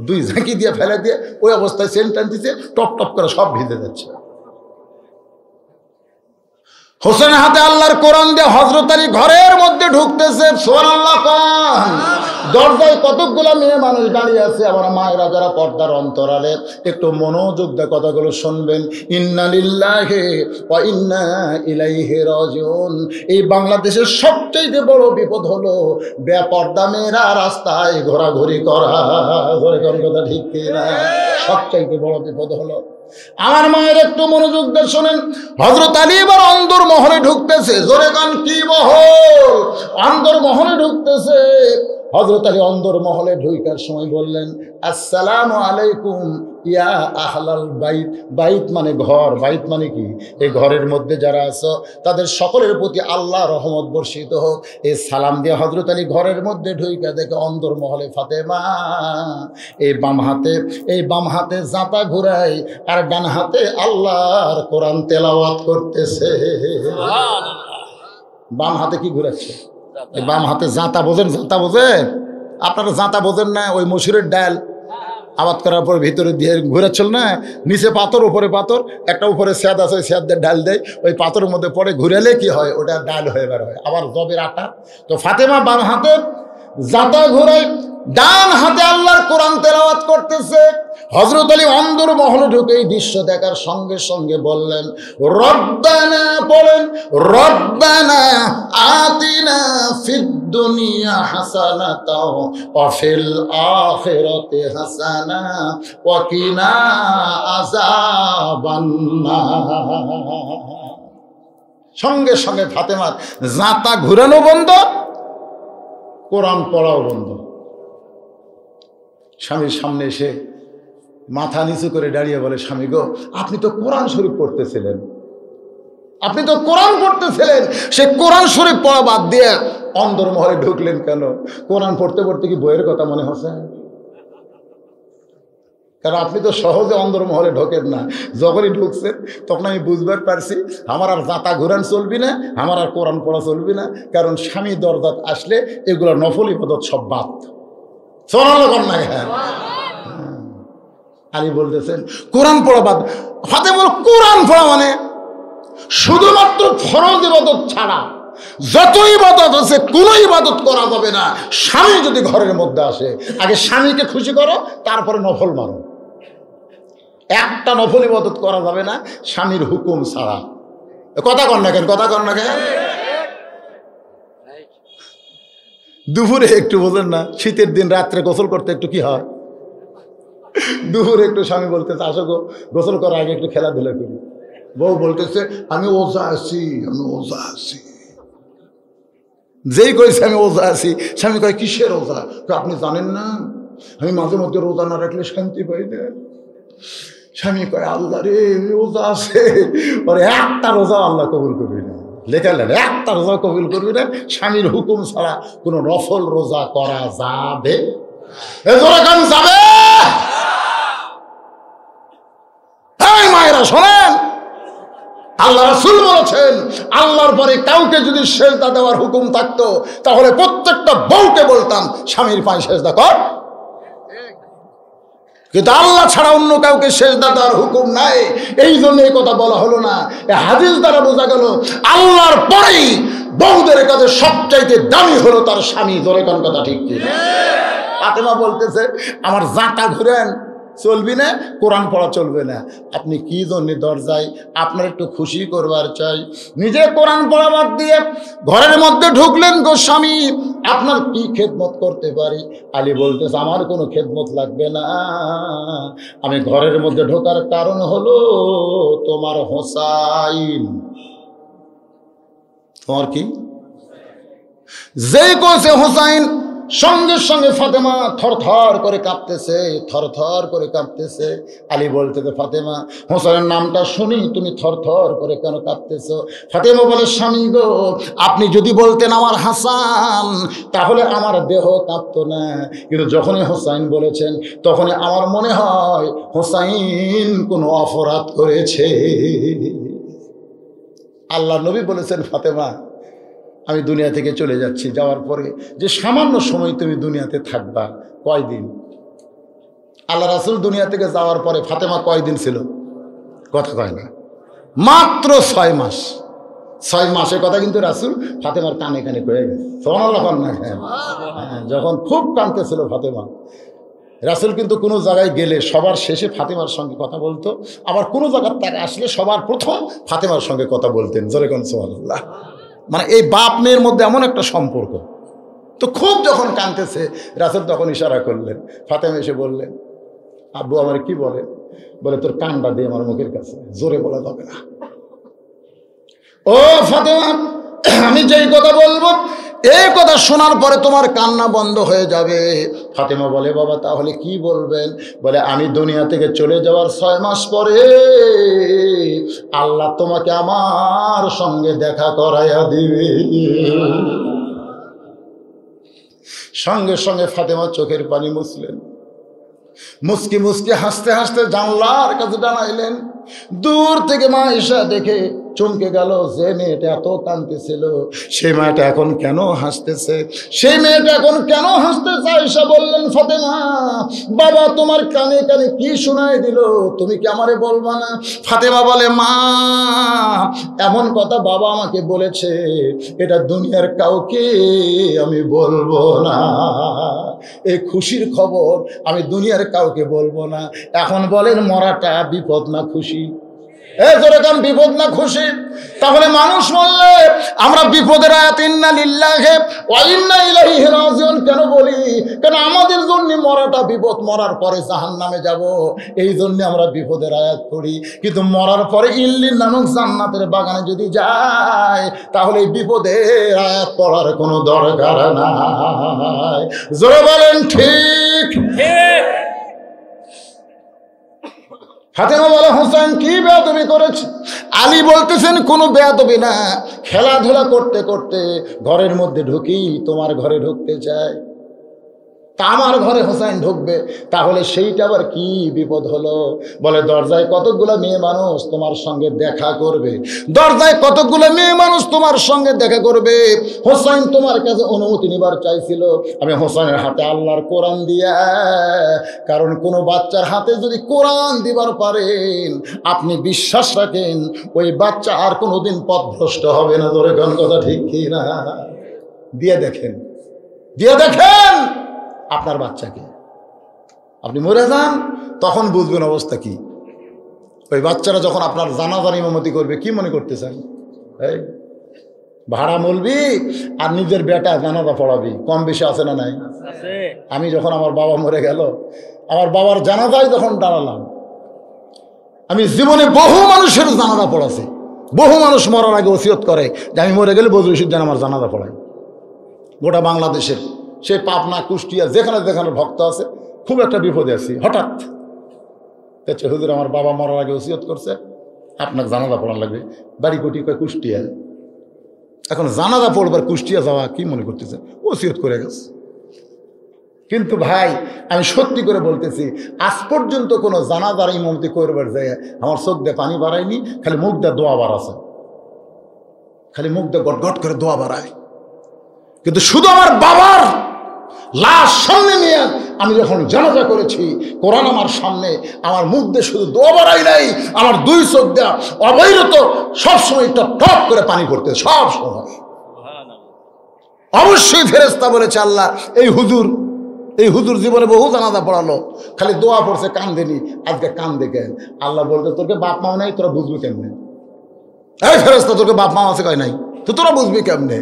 দুই ঝাঁকি দিয়ে ফেলে দিয়ে ওই অবস্থায় সেন্ট টানতেছে, টপ টপ করে সব ভিজে যাচ্ছে। হোসেন হাতে আল্লাহর কোরআন দিয়ে হযরত আলী ঘরের মধ্যে ঢুকতেছে। সুবহানাল্লাহ। দরজায় কতকগুলো মেয়ে মানুষ দাঁড়িয়ে আছে। আমার মায়েরা যারা পর্দার অন্তরালে একটু মনোযোগ দিয়ে কথাগুলো শুনবেন। ইন্না লিল্লাহি ওয়া ইন্না ইলাইহি রাজিউন। এই বাংলাদেশের সবচেয়ে বড় বিপদ হলো বেপর্দা মেয়েরা রাস্তায় ঘোরাঘুরি করা। ধরে কোন কথা ঠিক কিনা? সবচেয়ে বড় বিপদ হলো। আমার মায়ের একটু মনোযোগ দিয়ে শোনেন। হযরত আলী এবার অন্দর মহলে ঢুকতেছে। জোরে গান কি মহল? অন্দর মহলে ঢুকতেছে। হযরত আলী অন্দর মহলে ঢুকার সময় বললেন, আসসালামু আলাইকুম ইয়া আহলাল বাইত। বাইত মানে ঘর, বাইত মানে কি? এই ঘরের মধ্যে যারা আছো তাদের সকলের প্রতি আল্লাহ রহমত বর্ষিত হোক। এই সালাম দিয়ে হযরত আলী ঘরের মধ্যে ঢুকা দেখে অন্দর মহলে ফাতেমা এই বাম হাতে জাঁতা ঘুরাই আর ডান হাতে আল্লাহর কোরআন তেলাওয়াত করতেছে। বাম হাতে কি ঘুরাচ্ছে? এই বাম হাতে জাঁতা বোঝেন? জাঁতা বোঝেন? আপনারা জাঁতা বোঝেন না? ওই মসুরের ডাল আবাদ করার পর ভিতরে দিয়ে ঘুরেছিল না, নিচে পাথর উপরে পাথর, একটা উপরে স্যাদ আছে, ওই স্যাদ দিয়ে ডাল দেয়, ওই পাথরের মধ্যে পড়ে ঘুরালে কি হয়? ওটা ডাল হয়ে বের হয়। আবার জবের আটা। তো ফাতেমা বাম হাতে জাঁতা ঘুরাই, ডান হাতে আল্লাহর কোরআন তেলাওয়াত করতেছে। হযরত আলী অন্দর মহলে ঢুকে এই দৃশ্য দেখার সঙ্গে সঙ্গে বললেন, রব্বানা, বলেন রব্বানা আতিনা ফিদ দুনিয়া হাসানাতাও ওয়া ফিল আখিরাতি হাসানা ওয়া কিনা আযাবান নার। সঙ্গে সঙ্গে ফাতেমার জাঁতা ঘুরানো বন্ধ, কোরআন পড়াও বন্ধ। স্বামীর সামনে এসে মাথা নিচু করে দাঁড়িয়ে বলে, স্বামী গো, আপনি তো কোরআন শরীফ পড়তেছিলেন, আপনি তো কোরআন পড়তেছিলেন, সে কোরআন শরীফ পড়া বাদ দিয়ে অন্দর মহলে ঢুকলেন কেন? কোরআন পড়তে পড়তে কি বইয়ের কথা মনে হচ্ছে? কারণ আপনি তো সহজে অন্দর মহলে ঢোকেন না। যখনই ঢুকছেন তখন আমি বুঝবার পারছি আমার আর জাঁতা ঘুরান চলবি না, আমার আর কোরআন পড়া চলবি না। কারণ স্বামী দরজাত আসলে এগুলো নফল ইবাদত সব বাদ। সুবহানাল্লাহ না? হ্যাঁ। আলী বলতেছেন কোরআন পড়া বাদ। ফাতেমা বল, কোরআন পড়া মানে শুধুমাত্র ফরজ ইবাদত ছাড়া যত ইবাদত আছে কোন ইবাদত করা যাবে না স্বামী যদি ঘরের মধ্যে আসে। আগে স্বামীকে খুশি করো, তারপরে নফল মারো। একটা নফল ইবাদত করা যাবে না স্বামীর হুকুম ছাড়া। কথা কর না কেন? কথা কর না কেন? দুপুরে একটু বোঝেন না, শীতের দিন রাত্রে গোসল করতে একটু কি হয়, দুপুরে একটু স্বামী বলতেছে আসো গো, গোসল করার আগে একটু খেলাধুলা করি। বউ বলতেছে আমি ওজা আছি, আমি ওজা আছি। যেই কইছে আমি ওজা আছি, স্বামী কয় কিসের রোজা? আপনি জানেন না আমি মাঝে মধ্যে রোজা না রাখলে শান্তি পাই না। স্বামী কয় আল্লাহ রে, রোজা আছে, একটা রোজা আল্লাহ কবুল করবি না। লেখালেন একটা রোজা কবুল করবি না, স্বামীর হুকুম ছাড়া কোনো নফল রোজা করা যাবে যাবে? মায়েরা শোনেন, আল্লাহ রাসূল বলেছেন আল্লাহর পরে কাউকে যদি সেজদা দেওয়ার হুকুম থাকতো তাহলে প্রত্যেকটা বউকে বলতাম স্বামীর পায়ে সেজদা কর। কিন্তু আল্লাহ ছাড়া অন্য কাউকে সেজদা দেওয়ার হুকুম নাই। এই জন্য এই কথা বলা হলো না। এই হাদিস দ্বারা বোঝা গেল আল্লাহর পরেই বউদের কাছে সবচাইতে দামি হলো তার স্বামী। ধরে কোন কথা ঠিক কি? ফাতেমা বলতেছে আমার জাঁতা ঘুরেন চলবি না, কোরআন পড়া চলবে না। আপনি কি জন্য দরজায়? আপনার একটু খুশি করবার চাই। নিজে কোরআন পড়া বাদ দিয়ে ঘরের মধ্যে ঢুকলেন, গো স্বামী আপনার কি খেদমত করতে পারি? আলী বলতেছে আমার কোনো খেদমত লাগবে না, আমি ঘরের মধ্যে ঢোকার কারণ হলো তোমার হোসাইন। তোমার কি? যেই কইছে হোসাইন, সঙ্গে সঙ্গে ফাতেমা থরথর করে কাঁপতেছে, থরথর করে কাঁপতেছে। আলী বলতেছে, ফাতেমা, হোসেনের নামটা শুনি তুমি থরথর করে কেন কাঁপতেছো? ফাতেমা বলে, স্বামী গো, আপনি যদি বলতেন আমার হাসান, তাহলে আমার দেহ কাঁপতো না, কিন্তু যখনই হোসাইন বলেছেন তখনই আমার মনে হয় হোসাইন কোনো অপরাধ করেছে। আল্লাহ নবী বলেছেন, ফাতেমা, আমি দুনিয়া থেকে চলে যাচ্ছি, যাওয়ার পরে যে সামান্য সময় তুমি দুনিয়াতে থাকবা, কয়দিন? আল্লাহ রাসূল দুনিয়া থেকে যাওয়ার পরে ফাতেমা কয়দিন ছিল? কথা কয় না, মাত্র 6 মাস। 6 মাসের কথা কিন্তু রাসূল ফাতেমার কানে কানে কয়ে গেছে। সুবহানাল্লাহ না? যখন খুব কাঁদতেছিল ফাতেমা, রাসূল কিন্তু কোনো জায়গায় গেলে সবার শেষে ফাতেমার সঙ্গে কথা বলতো, আবার কোনো জায়গার তাকে আসলে সবার প্রথম ফাতেমার সঙ্গে কথা বলতেন। জোরে কোন সুবহানাল্লাহ। মানে এই বাপ মেয়ের মধ্যে এমন একটা সম্পর্ক। তো খুব যখন কাঁদতেছে, রাসূল তখন ইশারা করলেন। ফাতেমা এসে বললেন, আব্বু আমার কি বলে? বলে, তোর কানটা দিয়ে আমার মুখের কাছে, জোরে বলা যাবে না। ও ফাতেমা, আমি যেই কথা বলবো এই কথা শোনার পরে তোমার কান্না বন্ধ হয়ে যাবে। ফাতেমা বলে, বাবা তাহলে কি বলবেন? বলে, আমি দুনিয়া থেকে চলে যাওয়ার 6 মাস পরে আল্লাহ তোমাকে আমার সঙ্গে দেখা করাইয়া দিবে। সঙ্গে সঙ্গে ফাতেমা চোখের পানি মুছলেন, মুসকি মুসকি হাসতে হাসতে জানলার কাছে দাঁড়াইলেন। দূর থেকে মা ঈশা দেখে চমকে গেল, যে মেয়েটা এত কাঁদতেছিল সেই মেয়েটা এখন কেন হাসতেছে? সেই মেয়েটা এখন কেন হাসতেছে? ঈশা বললেন, ফাতেমা, বাবা তোমার কানে কানে কি শোনায় দিল, তুমি কি আমারে বলবা না? ফাতেমা বলে, মা, এমন কথা বাবা আমাকে বলেছে, এটা দুনিয়ার কাউকে আমি বলবো না। এই খুশির খবর আমি দুনিয়ার কাউকে বলবো না। এখন বলেন, মরাটা বিপদ না খুশি? যেরকম বিপদ না খুশি? তাহলে মানুষ বললে আমরা বিপদের আয়াত ইন্না লিল্লাহি ওয়া ইন্না ইলাইহি রাজিউন কেন বলি? কারণ আমাদের জন্য মরাটা বিপদ, মরার পরে জাহান্নামে যাব, এই জন্য আমরা বিপদের আয়াত পড়ি। কিন্তু মরার পরে ইল্লিন নামক জান্নাতের বাগানে যদি যায়, তাহলে এই বিপদের আয়াত পড়ার কোনো দরকার নাই। জোরে বলেন ঠিক? ফাতেমা বলে, হোসেন কি বেয়াদবি করেছে? আলী বলতেছেন, কোনো বেয়াদবি না, খেলাধুলা করতে করতে ঘরের মধ্যে ঢুকি, তোমার ঘরে ঢুকতে চায়, তা আমার ঘরে হোসেন ঢুকবে, তাহলে সেইটা আবার কি বিপদ হলো? বলে, দরজায় কতগুলো মেয়ে মানুষ তোমার সঙ্গে দেখা করবে, দরজায় কতগুলো মেয়ে মানুষ তোমার সঙ্গে দেখা করবে। হোসেন তোমার কাছে অনুমতি নিবার চাইছিল, আমি হোসেনের হাতে আল্লাহর কোরআন দিয়া, কারণ কোনো বাচ্চার হাতে যদি কোরআন দিবার পারেন, আপনি বিশ্বাস রাখেন ওই বাচ্চা আর কোনোদিন পথভ্রষ্ট হবে না। ধরে কোন কথা ঠিক কি না? দিয়ে দেখেন, দিয়ে দেখেন আপনার বাচ্চাকে। আপনি মরে যান, তখন বুঝবেন অবস্থা কি। ওই বাচ্চারা যখন আপনার জানাজার ইমামতি করবে, কি মনে করতে চান? এই ভাড়া মলবি আর নিজের বেটা জানাজা পড়াবি, কম বেশি আছে না নাই? আমি যখন আমার বাবা মরে গেল, আমার বাবার জানাজায় যখন দাঁড়ালাম, আমি জীবনে বহু মানুষের জানাজা পড়াছি। বহু মানুষ মরার আগে ওসিয়ত করে যে আমি মরে গেলে বজরুল ইসুফ যেন আমার জানাজা পড়ায়। গোটা বাংলাদেশের সে পাবনা, কুষ্টিয়া, যেখানে যেখানে ভক্ত আছে, খুব একটা বিপদে আছি, হঠাৎ দেখছে হুজুর আমার বাবা মরার আগে ওসিয়ত করছে আপনাকে জানাজা পড়ানো লাগবে। বাড়ি কোটি কয় কুষ্টিয়া। এখন জানাজা পড়বার কুষ্টিয়া যাওয়া কি মনে করতেছে? ওসিয়ত করে গেছে। কিন্তু ভাই, আমি সত্যি করে বলতেছি, আজ পর্যন্ত কোনো জানাজার ইমামতি করবার যায় আমার চোখ দিয়ে পানি বাড়ায়নি, খালি মুখ দিয়ে দোয়া বাড়াছে, খালি মুখ দিয়ে গটগট করে দোয়া বাড়ায়। কিন্তু শুধু আমার বাবার লাশ সামনে নিয়ে আমি যখন জানাজা করেছি, কোরআন আমার সামনে, আমার মুখ দিয়ে শুধু দোয়া বাড়াই নাই, আমার 2 চোখ দেওয়া অবৈরত সবসময় একটা টপ করে পানি পড়তে, সব সময়। অবশ্যই ফেরেশতা বলেছে, আল্লাহ এই হুজুর জীবনে বহু জানাজা পড়ালো, খালি দোয়া পড়ছে, কান্দেনি, আজকে কান্দে কেন? আল্লাহ বলতে, তোকে বাপ মা নাই, তোরা বুঝবি কেমনে? এই ফেরেশতা, তোকে বাপ মা আছে কয় নাই? তো তোরা বুঝবি কেমনে?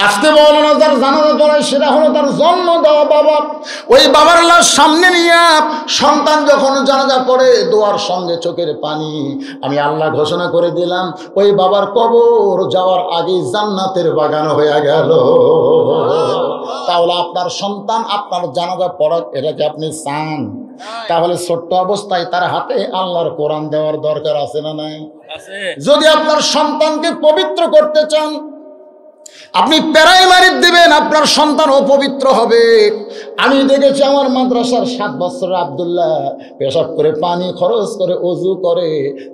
আজকে মৌলানা যার জানাজা পড়ায় সেটা হলো তার জন্ম দেওয়া বাবা। ওই বাবার লাশ সামনে নিয়ে সন্তান যখন জানাজা পড়ে, দোয়ার সঙ্গে চোখের পানি, আমি আল্লাহ ঘোষণা করে দিলাম ওই বাবার কবর যাওয়ার আগেই জান্নাতের বাগান হয়ে গেল। তাহলে আপনার সন্তান আপনার জানাজা পড়াক, এটাকে আপনি চান? তাহলে ছোট্ট অবস্থায় তার হাতে আল্লাহর কোরআন দেওয়ার দরকার আছে না নাই? যদি আপনার সন্তানকে পবিত্র করতে চান, আপনি প্রাইমারি দিবেন, আপনার সন্তান অপবিত্র হবে। আমি দেখেছি আমার মাদ্রাসার 7 বছরের আব্দুল্লাহ পেশাব করে পানি খরচ করে ওযু করে।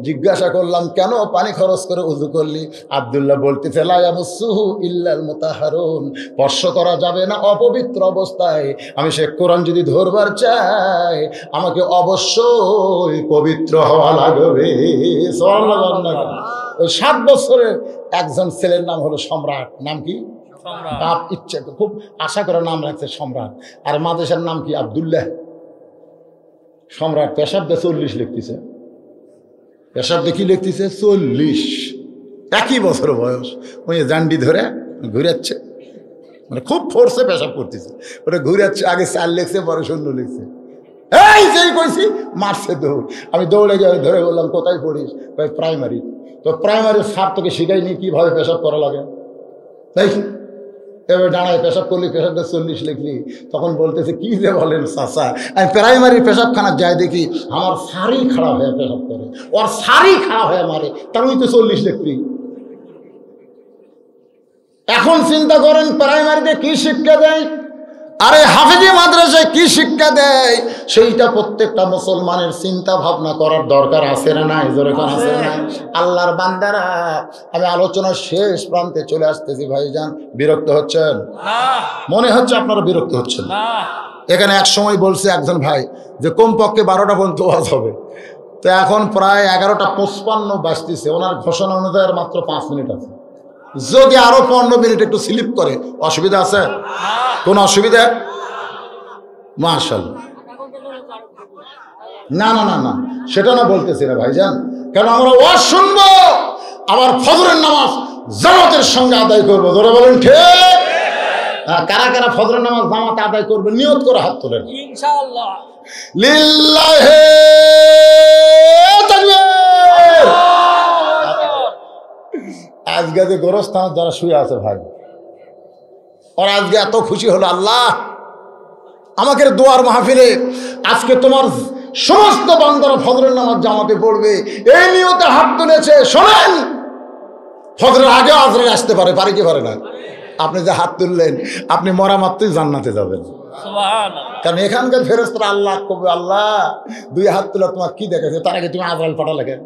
জিজ্ঞাসা করলাম, কেন পানি খরচ করে ওযু করলি? আব্দুল্লাহ বলতেছে, লা ইয়ামুসুহু ইল্লাল মুতাহহারুন, স্পর্শ করা যাবে না অপবিত্র অবস্থায়। আমি সে কোরআন যদি ধরবার চাই, আমাকে অবশ্যই পবিত্র হওয়া লাগবে। সুবহানাল্লাহ। ওই 7 বছরের একজন ছেলের নাম হলো সম্রাট। নাম কি? বাপ ইচ্ছে খুব আশা করে নাম রাখছে সম্রাট। আর মাদ্রাসার নাম কি? আব্দুল্লাহ। সম্রাট পেশাব দিয়ে 40 লিখতেছে, পেশাব দেখি লিখতেছে 40, একই বছর বয়স। ওই জান্ডি ধরে ঘুরাচ্ছে, মানে খুব ফোর্সে পেশাব করতেছে, ওটা ঘুরাচ্ছে। আগে 4 লিখছে, পরে 0 লিখছে। এই যেই কইছি মারছে দৌড়। আমি দৌড়ে গিয়ে ধরে বললাম, কোথায় পড়িস? ভাই প্রাইমারি। তো প্রাইমারির স্যার তোকে শিখাইনি কিভাবে পেশাব করা লাগে? তাই এবার দাঁড়ায় পেশাব করলি, পেশাবটা 40 লিখলি। তখন বলতেছে, কি যে বলেন চাচা, আমি প্রাইমারির পেশাবখানা যাই দেখি আমার সারি খারাপ হয়ে পেশাব করে, ওর সারি খারাপ হয়ে মারে, তার ওই তো 40 লিখবি। এখন চিন্তা করেন প্রাইমারিতে কি শিক্ষা দেয়, আরে হাফেজি মাদ্রাসায় কি শিক্ষা দেয়, সেইটা প্রত্যেকটা মুসলমানের চিন্তা ভাবনা করার দরকার আছে না নাই? জোরে কোন আছে না? আল্লাহর বান্দারা, আমি আলোচনার শেষ প্রান্তে চলে আসতেছি। ভাইজান বিরক্ত হচ্ছেন? মনে হচ্ছে আপনারা বিরক্ত হচ্ছেন। এখানে এক সময় বলছে একজন ভাই যে কমপক্ষে 12টা পর্যন্ত ওয়াজ হবে। তো এখন প্রায় 11:55 বাজতেছে। ওনার ঘোষণা অনুযায়ী মাত্র 5 মিনিট আছে। যদি আরো 15 মিনিট একটু স্লিপ করে, অসুবিধা আছে? কোন অসুবিধা? মাশাআল্লাহ। না না না না, সেটা না বলতেছি না ভাইজান। কেন আমরা ওয়াজ শুনবো, আবার ফজরের নামাজ জামাতের সঙ্গে আদায় করবো। ধরে বলেন ঠিক? কারা কারা ফজরের নামাজ জামাতে আদায় করবে নিয়ত করে হাত তোলেন ইনশাআল্লাহ। লিল্লাহি তাকবীর। আজকে যে গোরস্থানে যারা শুয়ে আছে ভাই, ওরা আজকে এত খুশি হলো, আল্লাহ আমাকে দোয়ার মাহফিলে আজকে তোমার সমস্ত বান্দারা ফজরের নামাজ জামাতে পড়বে, এই নিয়তে হাত তুলেছে। শোনেন, ফজরের আগে আজরাইল আসতে পারে, পারে কি পারে না? আপনি যে হাত তুললেন, আপনি মরা মাত্রই জান্নাতে যাবেন। কারণ এখানকার ফেরেশতারা আল্লাহ কবে, আল্লাহ 2 হাত তোলা তোমার কি দেখেছে, তার আগে তুমি আজরাইল পাঠালে কেন?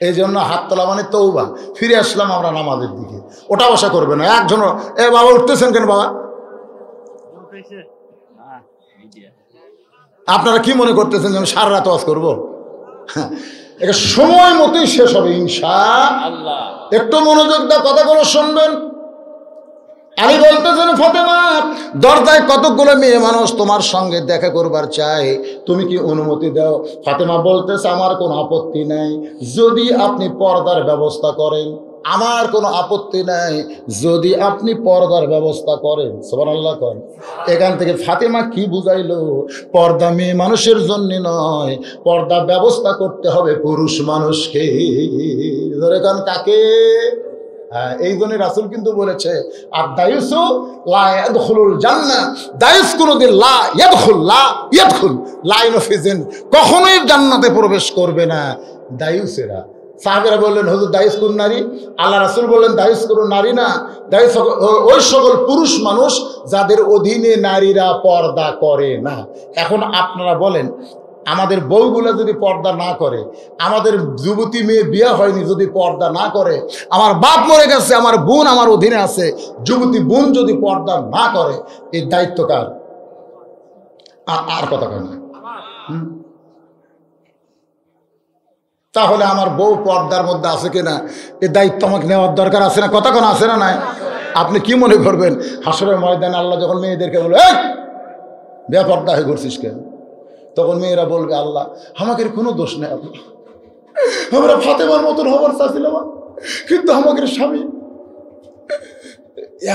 এই জন্য হাত তোলা মানে তওবা। ফিরে আসলাম আমরা নামাজের দিকে। ওটা বসা করবে না একজন। এ বাবা উঠতেছেন কেন বাবা? আপনারা কি মনে করতেছেন যে আমি সারা রাত ওয়াজ করবো? এটা সময় মতোই শেষ হবে ইনশাআল্লাহ। একটু মনোযোগ দিয়ে কথাগুলো শুনবেন। আমি বলতেছেন, ফাতেমা দরজায় কতগুলো মেয়ে মানুষ তোমার সঙ্গে দেখা করবার চায়, তুমি কি অনুমতি দাও? ফাতেমা বলতেছে, আমার কোনো আপত্তি নাই যদি আপনি পর্দার ব্যবস্থা করেন। আমার কোনো আপত্তি নাই যদি আপনি পর্দার ব্যবস্থা করেন। সুবহানাল্লাহ করেন। এখান থেকে ফাতেমা কি বুঝাইলো? পর্দা মেয়ে মানুষের জন্য নয়, পর্দা ব্যবস্থা করতে হবে পুরুষ মানুষকে। ধরে কান কাকে? এই জন্য রাসূল কিন্তু বলেছে, আর দায়ুসু লা ইয়াদখুলুল জান্নাহ, দায়ুস কোনদিন লা ইয়াদখুল, লা ইয়াদখুল লাইন অফ ইজেন, কখনোই জান্নাতে প্রবেশ করবে না দায়ুসেরা। সাহাবীরা বললেন, হুজুর দায়ুস কোন নারী? আল্লাহ রাসূল বললেন, দায়ুস কোন নারী না, দায়ুস ওই সকল পুরুষ মানুষ যাদের অধীনে নারীরা পর্দা করে না। এখন আপনারা বলেন, আমাদের বউগুলো যদি পর্দা না করে, আমাদের যুবতী মেয়ে বিয়ে হয়নি যদি পর্দা না করে, আমার বাপ মরে গেছে, আমার বোন আমার অধীনে আছে, যুবতী বোন যদি পর্দা না করে, এই দায়িত্ব কার? আর কথা কেন? তাহলে আমার বউ পর্দার মধ্যে আছে কিনা, এই দায়িত্ব আমাকে নেওয়ার দরকার আছে না? কথা কোন আছে না নাই? আপনি কি মনে করবেন হাসরের ময়দানে আল্লাহ যখন মেয়েদেরকে বলবে, এই বেপর্দা হয়ে ঘুরছিস কেন? তখন মেয়েরা বলবে, আল্লাহ আমাকে কোনো দোষ নেই, আমরা ফাতেমার মতন হবার চাচ্ছিলাম, কিন্তু আমাকে স্বামী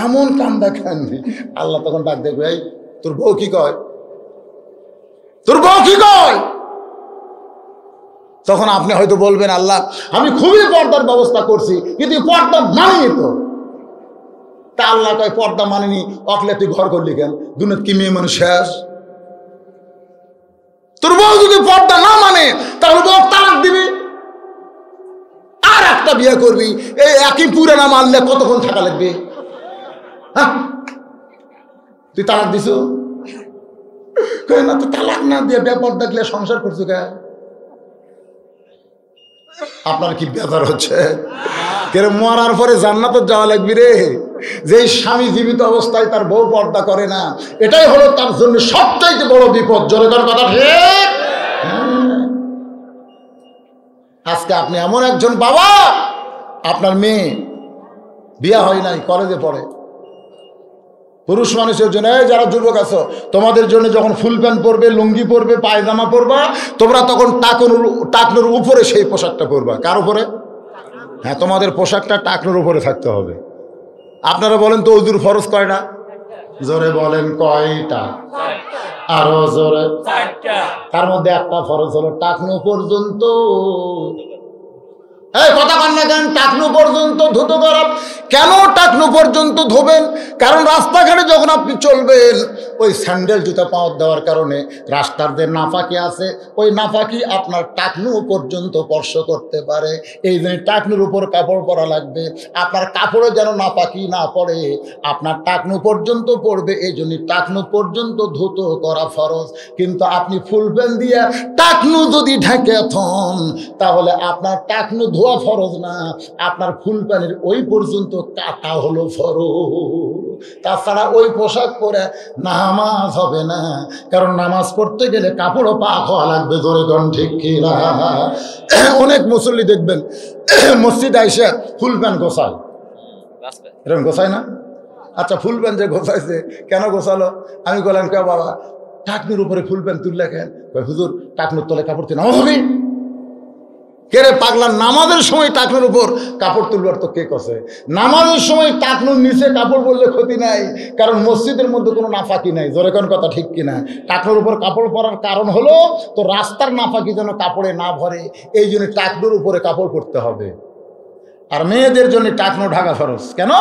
এমন কান্দা কান্দি। আল্লাহ তখন ডাক দেখবে, এই তোর বউ কি কয়, তোর বউ কি কয়? তখন আপনি হয়তো বলবেন, আল্লাহ আমি খুবই পর্দার ব্যবস্থা করছি, কিন্তু পর্দা মানিনি তো। তা আল্লাহ কয় পর্দা মানিনি, অকলে তুই ঘর করলি কেন? দুনিয়া কি মেয়ে মানুষ শেষ? তোর বউ যদি পর্দা না মানে তাহলে বউ তালাক দিবি, আর একটা বিয়ে করবি। এই একই পুরানা মানলে কতক্ষণ থাকা লাগবে? হ্যাঁ, তুই তালাক দিছ না? তো তালাক না দিয়ে ব্যাপার দেখলে সংসার করছো কে? আপনার কি বেজার হচ্ছে? কেন মরার পরে জান্নাতে যাওয়া লাগবি রে? যে স্বামী জীবিত অবস্থায় তার বউ পর্দা করে না, এটাই হলো তার জন্য সবচাইতে বড় বিপদ। জোরে তার কথা ঠিক। আজকে আপনি এমন একজন বাবা, আপনার মেয়ে বিয়ে হয় নাই, কলেজে পড়ে। পুরুষ মানুষের জন্য, যারা যুবক আছো, তোমাদের জন্য যখন ফুল প্যান্ট পরবে, লুঙ্গি পরবে, পায়জামা পরবা, তোমরা তখন টাকনুর উপরে সেই পোশাকটা পরবা। কার উপরে? হ্যাঁ, তোমাদের পোশাকটা টাকনুর উপরে থাকতে হবে। আপনারা বলেন তো ওযুর ফরজ কয়টা? জোরে বলেন কয়টা? আরো জোরে। তার মধ্যে একটা ফরজ হলো টাকনু পর্যন্ত। এই কথা কান না কেন? টাকনু পর্যন্ত ধুতো করা। কেন টাকনু পর্যন্ত ধোবেন? কারণ রাস্তাঘাটে যখন আপনি চলবেন, ওই স্যান্ডেল জুতা পাওয়ার দেওয়ার কারণে রাস্তার যে নাফাকি আছে, ওই নাফাকি আপনার টাকনু পর্যন্ত স্পর্শ করতে পারে। এই জন্য টাকনুর উপর কাপড় পরা লাগবে। আপনার কাপড়ে যেন নাফাকি না পড়ে, আপনার টাকনু পর্যন্ত পড়বে। এই জন্য টাকনু পর্যন্ত ধুতো করা ফরজ। কিন্তু আপনি ফুল প্যান্ট দিয়ে টাকনু যদি ঢেকে থন, তাহলে আপনার টাকনু ধোয়া ফরজ না, আপনার ফুল প্যান্টের ওই পর্যন্ত কাটা হলো ফরজ। তাছাড়া ওই পোশাক পরে নামাজ হবে না, কারণ নামাজ পড়তে গেলে কাপড়ও পাক হওয়া লাগবে। জোরে কোন ঠিক কি না? অনেক মুসল্লি দেখবেন মসজিদ আইসা ফুল প্যান্ট গোছায়, এরকম গোছায় না? আচ্ছা, ফুল প্যান্ট যে গোছাইছে, কেন গোছালো? আমি বললাম, কে বাবা টাকনুর উপরে ফুল প্যান্ট তুললে কেন? হুজুর টাকনুর তলে কাপড় তুলে নামাজ হবে। কে রে পাগলা, নামাজের সময় টাকনুর উপর কাপড় তুলবার তো কে কছে? নামাজের সময় টাকনুর নিচে কাপড় পরলে ক্ষতি নাই, কারণ মসজিদের মধ্যে কোনো নাফাকি নাই। জোরে কোন কথা ঠিক কিনা? টাকনুর উপর কাপড় পরার কারণ হলো তো রাস্তার নাফাকি যেন কাপড়ে না ভরে, এই জন্য টাকনুর উপরে কাপড় পরতে হবে। আর মেয়েদের জন্য টাকনো ঢাকা ফরজ। কেন?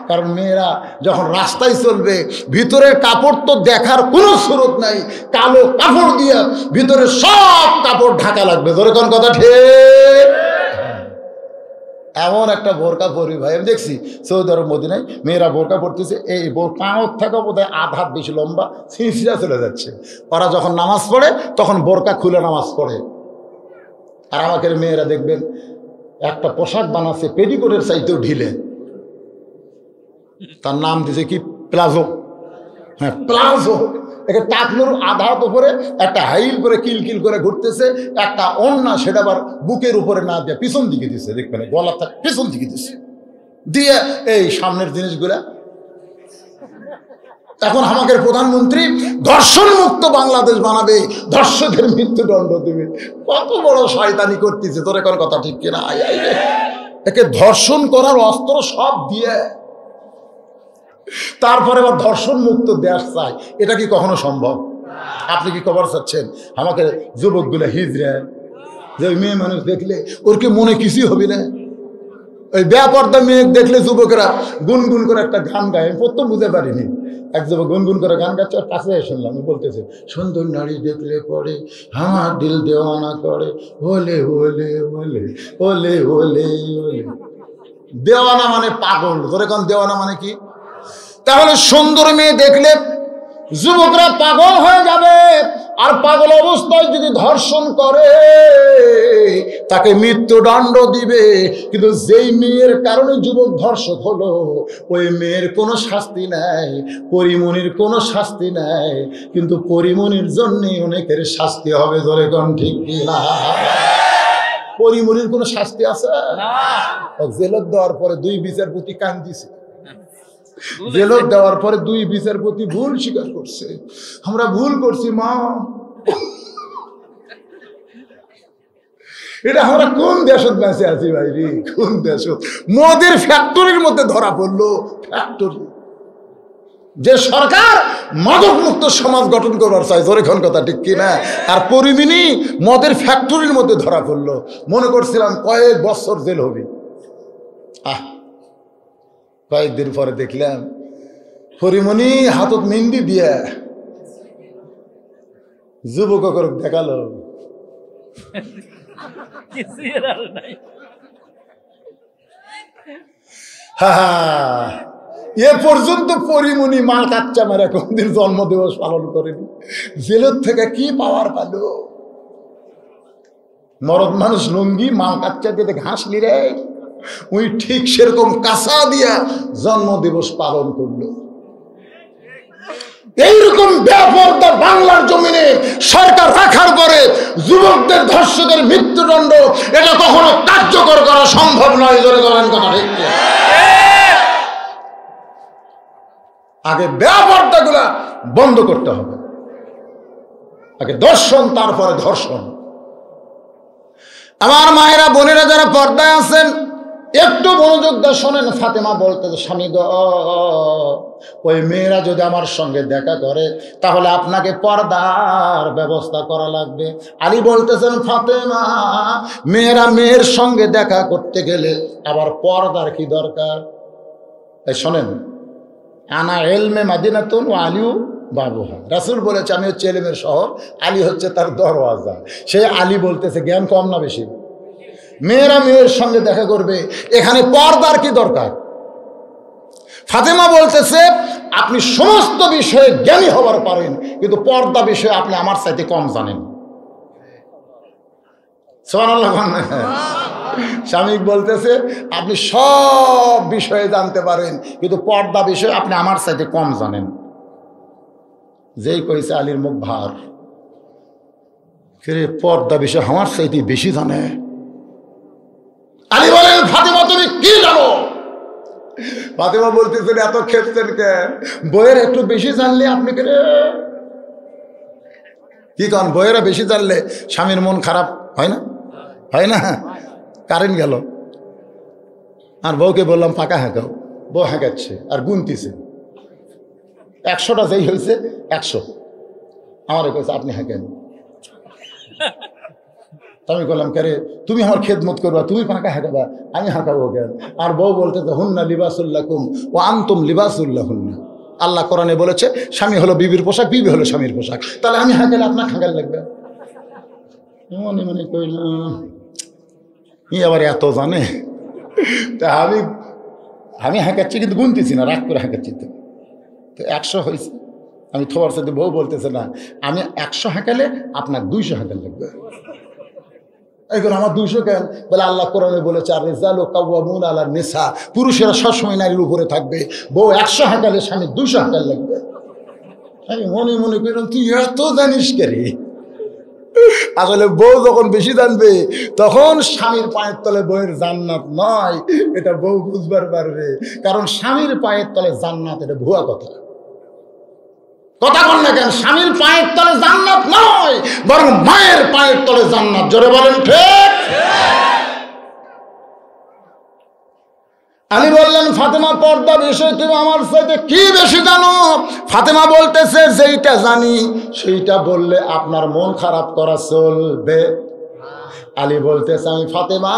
কারণ মেয়েরা যখন রাস্তায় চলবে, ভিতরের কাপড় তো দেখার কোনো সুরত নাই, কালো কাপড় দিয়ে ভিতরে সব কাপড় ঢাকা লাগবে। ধরে কোন কথা ঠিক? এমন একটা বোরকা পরি ভাই, আমি দেখছি সৌদি আরব মদিনায় মেয়েরা বোরকা পড়তেছে, এই কাঁধ থেকে বোধহয় আধ হাত বেশি লম্বা, ছিঁড়া চলে যাচ্ছে। ওরা যখন নামাজ পড়ে তখন বোরকা খুলে নামাজ পড়ে। আর আমাকে মেয়েরা দেখবেন একটা পোশাক বানাচ্ছে পেটিকোটের চাইতেও ঢিলে, তার নাম দিছে কি? প্লাজো। হ্যাঁ, প্লাজো। একে টাকনুর আধা হাত উপরে একটা হাইল করে কিলকিল করে ঘুরতেছে, একটা ওড়না সেটা আবার বুকের উপরে না দিয়ে পিছন দিকে দিচ্ছে, দেখবেন গলা পিছন দিকে দিচ্ছে, দিয়ে এই সামনের জিনিসগুলা। এখন আমাদের প্রধানমন্ত্রী ধর্ষণ মুক্ত বাংলাদেশ বানাবে, ধর্ষকের মৃত্যুদণ্ড দেবে। কত বড় শয়তানি করতেছে। তোর এখন কথা ঠিক কিনা? একে ধর্ষণ করার অস্ত্র সব দিয়ে তারপরে আবার ধর্ষণ মুক্ত দেশ চাই, এটা কি কখনো সম্ভব? আপনি কি খবর চাচ্ছেন? আমাকে যুবকগুলো হিজড়ে যে মেয়ে মানুষ দেখলে ওর কি মনে কিছুই হবে না? ওই বেপর্দা মেয়ে দেখলে যুবকেরা গুনগুন করে একটা গান গায়, আমি প্রথম বুঝতে পারিনি। এক যুবক গুনগুন করে গান গাচ্ছে, আর কাছে শুনলাম, বলতেছে সুন্দর নারী দেখলে পরে আমার দিল দেওয়ানা করে, ওলে ওলে ওলে ওলে ওলে ওলে। দেওয়ানা মানে পাগল। ধরে কোন দেওয়ানা মানে কি? তাহলে সুন্দর মেয়ে দেখলে যুবকরা পাগল হয়ে যাবে, আর পাগল অবস্থায় যদি ধর্ষণ করে তাকে মৃত্যুদণ্ড দিবে। কিন্তু যেই মেয়ের কারণে যুবক ধর্ষক হলো, ওই মেয়ের কোনো শাস্তি নাই, পরিমণির কোনো শাস্তি নাই, কিন্তু পরিমণির জন্যে অনেকের শাস্তি হবে। ধরে কোন ঠিক কিনা? পরিমণির কোনো শাস্তি আছে না? জেলত দেওয়ার পরে 2 বিচারপতি কান দিছে, জেলত দেওয়ার পরে 2 বিচারপতি ভুল স্বীকার করছে, আমরা ভুল করছি মা। এটা আমরা কোন দেশত বেঁচে আছি ভাই রে, কোন দেশত? মদের ফ্যাক্টরির মধ্যে ধরা পড়লো। ফ্যাক্টরি, যে সরকার মাদক মুক্ত সমাজ গঠন করবার চাই, জোরে কোন কথা ঠিক কিনা? আর পরিমিনি মদের ফ্যাক্টরির মধ্যে ধরা পড়লো। মনে করছিলাম কয়েক বছর জেল হবে। কয়েকদিন পরে দেখলাম পরিমণি হাতত মেহেন্দি দিয়া যুবক দেখালো। এ পর্যন্ত পরিমণি মাল কাচ্চা মারা কোনদিন জন্মদিবস পালন করেনি। জেলের থেকে কি পাওয়ার পালো? মরদ মানুষ লুঙ্গি মাল কাচ্চা দিয়ে ঘাস লিরে ওই ঠিক সেরকম কাঁচা দিয়া জন্মদিবস পালন করলো। এইরকম বেপরদা বাংলার জমিনে সরকার রাখার পরে যুবকদের ধর্ষকের মৃত্যুদণ্ড এটা কখনো কার্যকর করা সম্ভব নয়। জোরে বলেন কথা ঠিক। আগে বেপরদাগুলা বন্ধ করতে হবে। আগে দর্শন, তারপরে ধর্ষণ। আমার মায়েরা বোনেরা যারা পর্দায় আছেন একটু মনোযোগ দিয়ে শোনেন। ফাতেমা বলতে, স্বামী গো, ওই মেয়েরা যদি আমার সঙ্গে দেখা করে তাহলে আপনাকে পর্দার ব্যবস্থা করা লাগবে। আলী বলতেছেন, ফাতেমা, মেয়েরা মেয়ের সঙ্গে দেখা করতে গেলে আবার পর্দার কি দরকার? এই শোনেন, আনা এলমে মাদিনাতুন ও আলিউ বাবুহা। রাসূল বলেছে আমি হচ্ছে এলেমের শহর, আলী হচ্ছে তার দরওয়াজা। সে আলী বলতেছে জ্ঞান কম না বেশি? মেয়েরা মেয়ের সঙ্গে দেখা করবে, এখানে পর্দার কি দরকার? ফাতেমা বলতেছে আপনি সমস্ত বিষয়ে জ্ঞানী হবার পারেন, কিন্তু পর্দা বিষয়ে আপনি আমার চাইতে কম জানেন। সুবহানাল্লাহ। স্বামী বলতেছে আপনি সব বিষয়ে জানতে পারেন, কিন্তু পর্দা বিষয়ে আপনি আমার চাইতে কম জানেন। যেই কইছে আলীর মুখ ভার, পর্দা বিষয়ে আমার চাইতে বেশি জানে। আলী বলেন, ফাতেমা তুমি কি জানো? ফাতেমা বলতেছেন এত খেপছেন কেন? বইয়ের একটু বেশি জানলে আপনি কি কন? বইয়েরা বেশি জানলে স্বামীর মন খারাপ হয় না? হয় না? কারেন্ট গেল আর বউকে বললাম ফাঁকা হাঁকাও, বউ হাঁকাচ্ছে আর গুনতিছে 100টা যেই হয়েছে 100। আমারে কইছে আপনি হাঁকেন। আমি বললাম কে রে, তুমি আমার খেদমত করবা, তুমি ফাঁকা হাঁকাবা, আমি হাঁকাবো কেন? আর বউ বলতে হুন্না লিবাসুল্লাকুম ও আনতুম লিবাসুল্লাহুন্না। আল্লাহ কোরআনে বলেছে স্বামী হলো বিবির পোশাক, বিবি হলো স্বামীর পোশাক। তাহলে আমি হাঁকালে আপনার হাঁকার লাগবে? মনে মনে কইলাম ই আবার এত জানে। তা আমি হাঁকাচ্ছি কিন্তু গুনতেছি না, রাগ করে হাঁকাচ্ছি। তো 100 হয়েছে। আমি থোয়ার সাথে বউ বলতেছে না, আমি 100 হাঁকালে আপনার 200 হাঁকার লাগবে। এখন আমার 200 কেন? বলে আল্লাহ কোরআনে বলেছে আর রিজালু কাওয়ামুনা আলান নিসা, পুরুষেরা সবসময় নারীর উপরে থাকবে। বউ 100 হাঁকালে স্বামী 200 হাঁকার লাগবে। আমি মনে মনে করলাম তুই এত জানিস কে রে? আসলে বউ যখন বেশি জানবে তখন স্বামীর পায়ের তলে বউয়ের জান্নাত নয়, এটা বউ বুঝবার পারবে। কারণ স্বামীর পায়ের তলে জান্নাত এটা ভুয়া কথা। কথা বল না কেন? স্বামীর পায়ের তলে জান্নাত নয়, বরং মায়ের পায়ের তলে জান্নাত। জোরে বলেন ঠিক। আলী বললেন, ফাতেমা পর্দা বিষয় তুমি আমার সাথে কি বেশি জানো? ফাতেমা বলতেছে যেইটা জানি সেইটা বললে আপনার মন খারাপ করা চলবে। আলী বলতেছে আমি ফাতেমা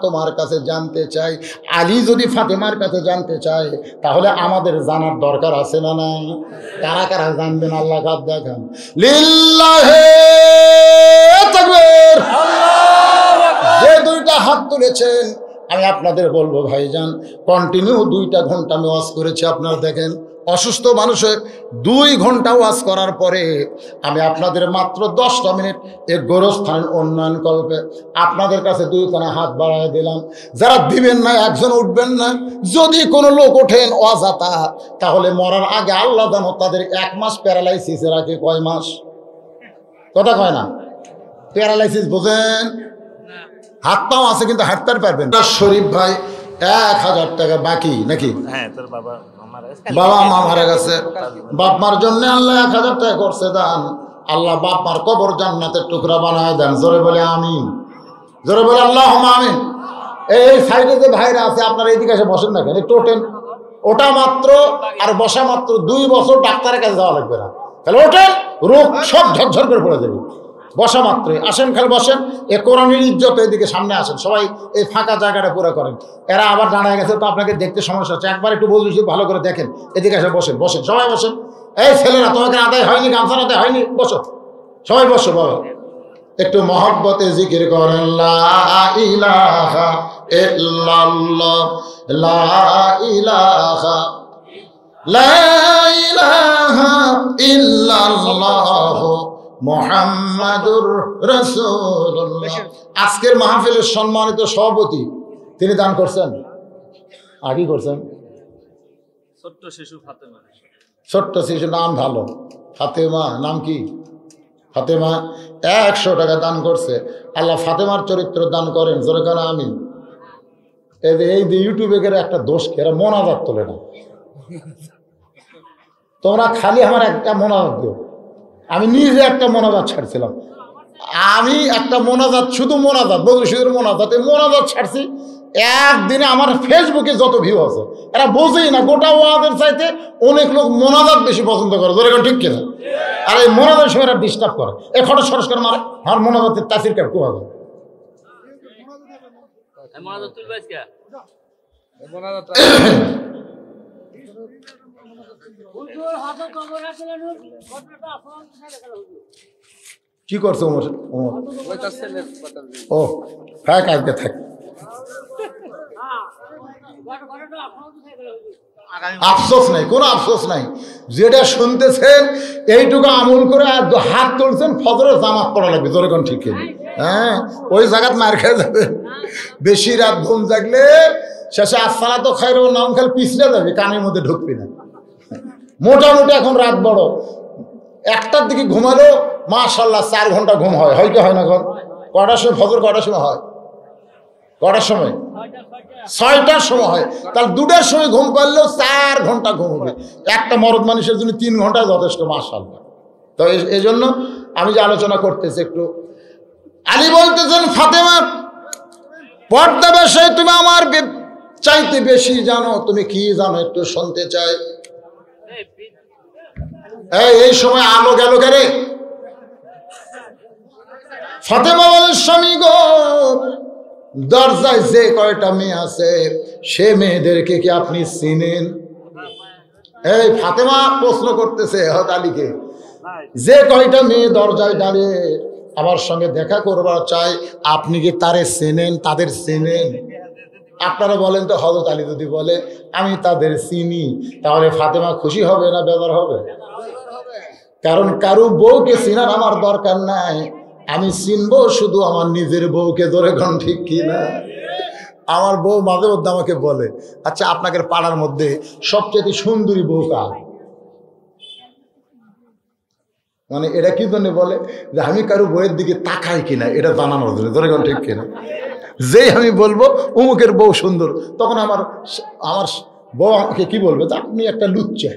তোমার কাছে জানতে চাই। আলী যদি ফাতেমার কাছে জানতে চায় তাহলে আমাদের জানার দরকার আছে না নাই? কারা কারা জানবেন আল্লাহ কাদ দেখান। লিল্লাহে তাকবীর। যে 2টা হাত তুলেছেন আমি আপনাদের বলবো ভাইজান, কন্টিনিউ 2টা ঘন্টা আমি ওয়াজ করেছি। আপনারা দেখেন অসুস্থ মানুষের 2 ঘন্টা ওয়াজ করার পরে আমি আপনাদের মাত্র 10টা মিনিট এই গোরস্থানের উন্নয়ন কল্পে আপনাদের কাছে 2খানা হাত বাড়ায় দিলাম। যারা দিবেন না একজন উঠবেন না। যদি কোনো লোক ওঠেন অজাতা, তাহলে মরার আগে আল্লাহ জানো তাদের 1 মাস প্যারালাইসিসে রাখে। কয় মাস? কথা কয় না? প্যারালাইসিস বোঝেন? হাত পাও আছে কিন্তু হাঁটতে পারবেন। শরীফ ভাই 1000 টাকা বাকি নাকি? বাবা মা মারা গেছে, বাপ মার জন্য আল্লাহ 1000 টাকা করছে দান। আল্লাহ বাপ মার কবর জান্নাতের টুকরা বানায় দেন। জোরে বলে আমিন। জোরে বলে আল্লাহুম্মা আমিন। এই সাইডে যে ভাইরা আছে আপনারা এইদিকে এসে বসেন না কেন, একটু ওঠেন। ওটা মাত্র আর বসা মাত্র 2 বছর ডাক্তারের কাছে যাওয়া লাগবে না, তাহলে ওঠেন, রোগ সব ঝরঝর করে পড়ে যাবে। বসা মাত্রই আসেন, খালি বসেন। এ কোরআনের ইজ্জত, এদিকে সামনে আসেন সবাই, এই ফাঁকা জায়গাটা পুরো করেন। এরা আবার দাঁড়ায় গেছে তো আপনাকে দেখতে সমস্যা হচ্ছে, একবার একটু বলছি ভালো করে দেখেন, এদিকে এসে বসেন, বসেন সবাই বসেন। এই ছেলেরা তোমাকে আদায় হয়নি, গামছার আদায় হয়নি, বসো সবাই বসো বাবা। একটু মহব্বতে জিকির করেন লা ইলাহা ইল্লাল্লাহ, লা ইলাহা, লা ইলাহা ইল্লাল্লাহ মুহাম্মাদুর রাসূলুল্লাহ। আজকের মাহফিলের সম্মানিত সভাপতি তিনি দান করছেন, আর কি করছেন? ছোট্ট শিশু ফাতেমা। ছোট্ট শিশু, নাম ভালো, ফাতেমা। নাম কি? ফাতেমা। 100 টাকা দান করছে। আল্লাহ ফাতেমার চরিত্র দান করেন, জোরে কেন আমিন। এই যে ইউটিউবে গেলে একটা দোষ, এরা মোনাজাত তোলে না। তোমরা খালি আমার একটা মোনাজাত দিও। আমি নিজে একটা মোনাজাত ছাড়ছিলাম, আমি একটা মোনাজাত, শুধু মোনাজাত, বদরুশিদের মোনাজাত, এই মোনাজাত ছাড়ছি। একদিনে আমার ফেসবুকে যত ভিউ আছে, এরা বোঝেই না গোটা ওয়াজের চাইতে অনেক লোক মোনাজাত বেশি পছন্দ করে, জোরে ঠিক কিনা? আর এই মোনাজাত সময় এরা ডিস্টার্ব করে, এ ফটো সংস্কার মারে, আমার মোনাজাতের তাসির কাট খুব হবে। কি করছে ওমর? ও থাক, আজকে থাক, আফসোস নাই, কোনো আফসোস নাই। যেটা শুনতেছেন এইটুকু আমল করে হাত তুলছেন, ফজরের জামাত পড়া লাগবে, জোরে কোন ঠিক? হ্যাঁ, ওই জায়গাত মার খেয়ে যাবে। বেশি রাত ঘুম জাগলে শেষে আসসালাতু খায়রুন নাম খেলে পিছলে যাবে, কানের মধ্যে ঢুকবি না। মোটামুটি এখন রাত বড়, 1টার দিকে ঘুমালেও মাশাআল্লাহ 4 ঘন্টা ঘুম হয়, হয়তো হয় না? এখন কটার সময় ফজর, কটার সময় হয়? কটার সময়? 6টার সময় হয়। তাহলে 2টার সময় ঘুম পারলেও 4 ঘন্টা ঘুম হবে। একটা মরদ মানুষের জন্য 3 ঘন্টা যথেষ্ট, মাশাআল্লাহ। তো এই জন্য আমি যে আলোচনা করতেছি, একটু আলী বলতেছেন ফাতেমা, পর্দা বিষয়ে তুমি আমার চাইতে বেশি জানো, তুমি কি জানো একটু শুনতে চাই। এই সময় আলো গেল গেলে ফাতেমা বলেন, স্বামী গো, দরজায় যে কয়টা মেয়ে আছে সে মেয়েদেরকে কি আপনি চিনেন? এই ফাতেমা প্রশ্ন করতেছে হযরত আলীকে, যে কয়টা মেয়ে দরজায় দাঁড়িয়ে আমার সঙ্গে দেখা করবার চাই, আপনি কি তারে চেনেন, তাদের চেনেন? আপনারা বলেন তো, হযরত আলী যদি বলে আমি তাদের চিনি, তাহলে ফাতেমা খুশি হবে না বেজার হবে? কারণ কারো বউকে চিনার আমার দরকার নাই, আমি চিনবো শুধু আমার নিজের বউকে, ধরে গণ ঠিক কিনা? আমার বউ মাঝে মধ্যে আমাকে বলে, আচ্ছা আপনাদের পাড়ার মধ্যে সবচেয়ে সুন্দরী বউ কার? মানে এটা কি জন্য বলে, যে আমি কারো বউয়ের দিকে তাকাই কিনা এটা জানানোর জন্য, ধরে গণ ঠিক কিনা? যেই আমি বলবো অমুকের বউ সুন্দর, তখন আমার বউ আমাকে কি বলবে, আপনি একটা লুচ্চা।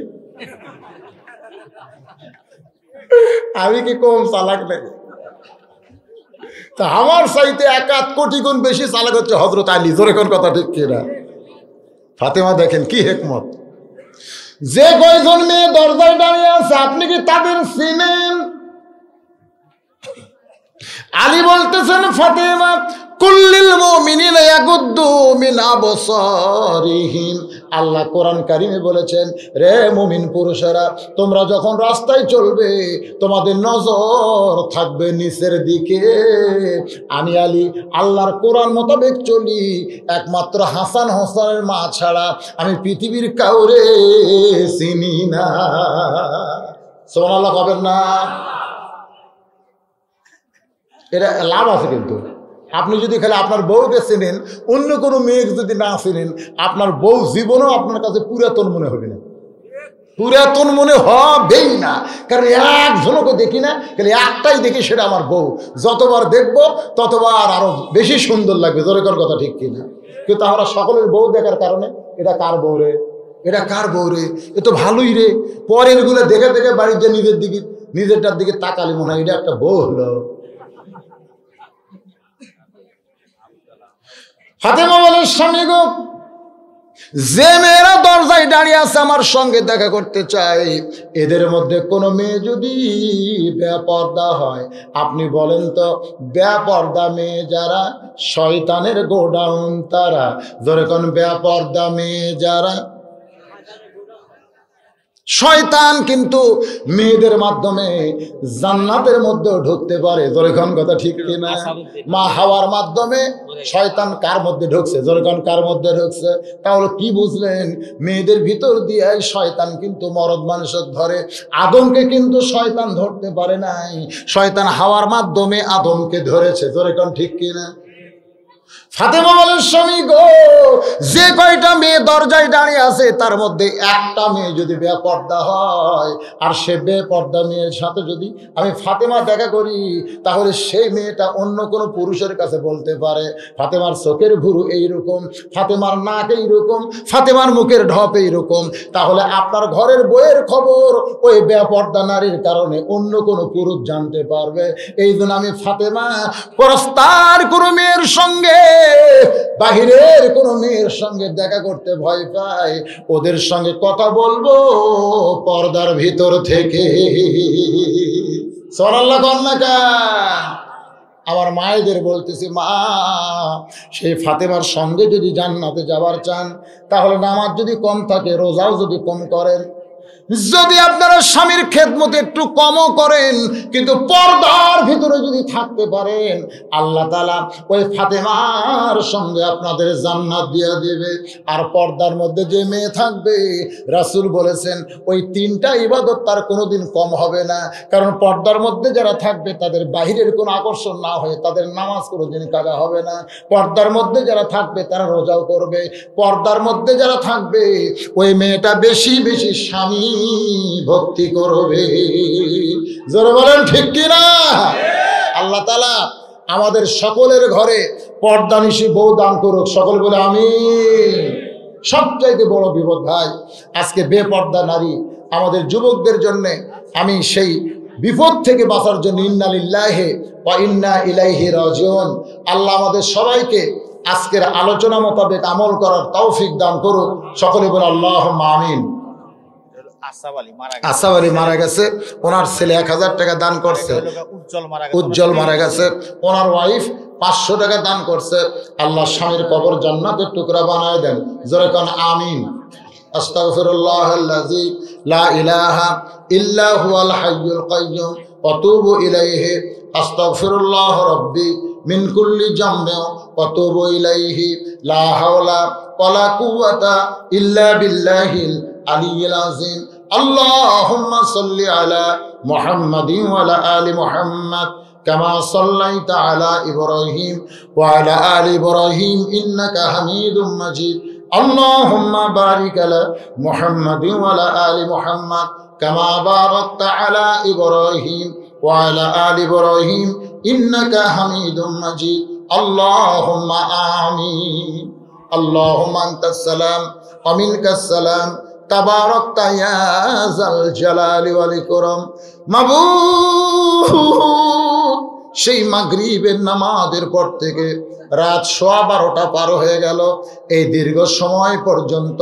আমি কি কম চালাক নাকি? তা আমার চাইতে 1 কোটি গুণ বেশি চালাক হচ্ছে হযরত আলী, জোরে কোন কথা ঠিক কিনা? ফাতেমা দেখেন কি হিকমত, যে কয়জন মেয়ে দরজায় দাঁড়িয়ে আছে আপনি কি তাদের চিনেন? আলী বলতেছেন, ফাতেমা কুল্লিল মুমিনিনা ইয়াগুদ্দু মিন আবসারিহিম, আল্লাহ কোরআন কারিমে বলেছেন, রে মুমিন পুরুষেরা, তোমরা যখন রাস্তায় চলবে তোমাদের নজর থাকবে নিচের দিকে। আমি আলী আল্লাহর কোরআন মোতাবেক চলি, একমাত্র হাসান হোসেনের মা ছাড়া আমি পৃথিবীর কাউরে চিনি না। সুবহানাল্লাহ কবেন না? এটা লাভ আছে, কিন্তু আপনি যদি খালি আপনার বউকে চেনেন, অন্য কোনো মেয়েকে যদি না চেনেন, আপনার বউ জীবনও আপনার কাছে পুরাতন মনে হবে না, পুরাতন মনে হবেই না। কারণ একজনকে দেখি না, খালি একটাই দেখি, সেটা আমার বউ। যতবার দেখবো ততবার আরো বেশি সুন্দর লাগবে, জোরে কর কথা ঠিক কিনা? কিন্তু আমরা সকলের বউ দেখার কারণে, এটা কার বউ রে, এটা কার বউ রে, এ তো ভালোই রে, পরের গুলো দেখে দেখে বাড়িতে নিজেরটার দিকে তাকালে মনে হয় এটা একটা বউ হলো। ফাতেমা বলেন স্বামী গো, যে মেয়েরা দরজায় দাঁড়িয়ে আছে আমার সঙ্গে দেখা করতে চাই, এদের মধ্যে কোনো মেয়ে যদি বেপর্দা হয়, আপনি বলেন তো বেপর্দা মেয়ে যারা শয়তানের গোডাউন তারা। যেরকম বেপর্দা মেয়ে যারা, শয়তান কিন্তু মেয়েদের মাধ্যমে জান্নাতের মধ্যে ঢুকতে পারে। যেরকম কথা ঠিক কিনা? মা হাওয়ার মাধ্যমে শয়তান কার মধ্যে ঢুকছে? যেরকম কার মধ্যে ঢুকছে? তাহলে কি বুঝলেন? মেয়েদের ভিতর দিয়ে শয়তান কিন্তু মরদ মানুষের ধরে। আদমকে কিন্তু শয়তান ধরতে পারে নাই, শয়তান হাওয়ার মাধ্যমে আদমকে ধরেছে। যেরকম ঠিক কিনা? ফাতেমা বলেন স্বামী গো, যে কয়টা মেয়ে দরজায় দাঁড়িয়ে আছে তার মধ্যে একটা মেয়ে যদি বেপর্দা হয়, আর সে বেপর্দা মেয়ের সাথে যদি আমি ফাতেমা দেখা করি, তাহলে সেই মেয়েটা অন্য কোনো পুরুষের কাছে বলতে পারে ফাতেমার চোখের ভুরু এইরকম, ফাতেমার নাক এইরকম, ফাতেমার মুখের ঢপ এইরকম, তাহলে আপনার ঘরের বইয়ের খবর ওই বেপর্দা নারীর কারণে অন্য কোনো পুরুষ জানতে পারবে। এই জন্য আমি ফাতেমা পরস্তার কোনো মেয়ের সঙ্গে, বাহিরের কোন মেয়ের সঙ্গে দেখা করতে ভয় পাই। ওদের সঙ্গে কথা বলবো পর্দার ভিতর থেকে। সুবহানাল্লাহ কন্যা। আমার মায়েদের বলতেছি, মা সেই ফাতেমার সঙ্গে যদি জান্নাতে যাবার চান, তাহলে নামাজ যদি কম থাকে, রোজাও যদি কম করেন, যদি আপনারা স্বামীর খেদমত একটু কমও করেন, কিন্তু পর্দার ভিতরে যদি থাকতে পারেন, আল্লাহ তাআলা ওই ফাতেমার সঙ্গে আপনাদের জান্নাত দিয়ে দেবে। আর পর্দার মধ্যে যে মেয়ে থাকবে, রাসূল বলেছেন ওই তিনটা ইবাদত তার কোনোদিন কম হবে না। কারণ পর্দার মধ্যে যারা থাকবে তাদের বাহিরের কোনো আকর্ষণ না হয়ে তাদের নামাজ কোনোদিন কাজা হবে না। পর্দার মধ্যে যারা থাকবে তারা রোজাও করবে। পর্দার মধ্যে যারা থাকবে ওই মেয়েটা বেশি বেশি স্বামী ভক্তি করবে। জোরে বলেন ঠিক কিনা? আল্লাহ তাআলা আমাদের সকলের ঘরে পর্দানিশী বউ দান করুক। সকল বলে আমিন। সবচাইতে বড় বিপদ ভাই আজকে বেপর্দা নারী। আমাদের যুবকদের জন্য আমি সেই বিপদ থেকে বাঁচার জন্য ইন্না লিল্লাহি ওয়া ইন্না ইলাইহি রাজিউন, আল্লাহ আমাদের সবাইকে আজকের আলোচনা মোতাবেক আমল করার তৌফিক দান করুক। সকলে বলে আল্লাহুম্মা আমিন। আসাব আলী মারা গেছে, ওনার ছেলে 1000 টাকা দান করছে। উজ্জ্বল মারা গেছে, ওনার ওয়াইফ 500 টাকা দান করছে। আল্লাহ স্বামীর কবর জান্নাতের টুকরা বানায় দেন। জোরে কোন আমিন। আস্তাগফিরুল্লাহাল্লাযী লা ইলাহা ইল্লা হুয়াল হাইয়ুল কাইয়্যুম ওয়া তুবু ইলাইহি। আস্তাগফিরুল্লাহ রাব্বি মিন কুল্লি জামবিন ওয়া তুবু ইলাইহি। লা হাওলা ওয়ালা কুওয়াতা ইল্লা বিল্লাহিল আলিয়্যিল আযীম। আল্লাহুম্মা সাল্লি আলা মুহাম্মাদিন ওয়া আলা আলি মুহাম্মাদ কামা সাল্লাইতা আলা ইব্রাহিম ওয়া আলা আলি ইব্রাহিম ইন্নাকা হামিদুম মাজিদ। আল্লাহুম্মা বারিক আলা মুহাম্মাদিন ওয়া আলা আলি মুহাম্মাদ কামা বারাকতা আলা ইব্রাহিম ওয়া আলা আলি ইব্রাহিম ইন্নাকা হামিদুম মাজিদ। আল্লাহুম্মা আমিন। আল্লাহুম্মা আনতাস সালাম ওয়া মিনকাস সালাম তাবারাকতা ইয়া যাল জালালি ওয়াল ইকরাম। মাবুদ, সেই মাগরিবের নামাজের পর থেকে রাত 12:15 পার হয়ে গেল। এই দীর্ঘ সময় পর্যন্ত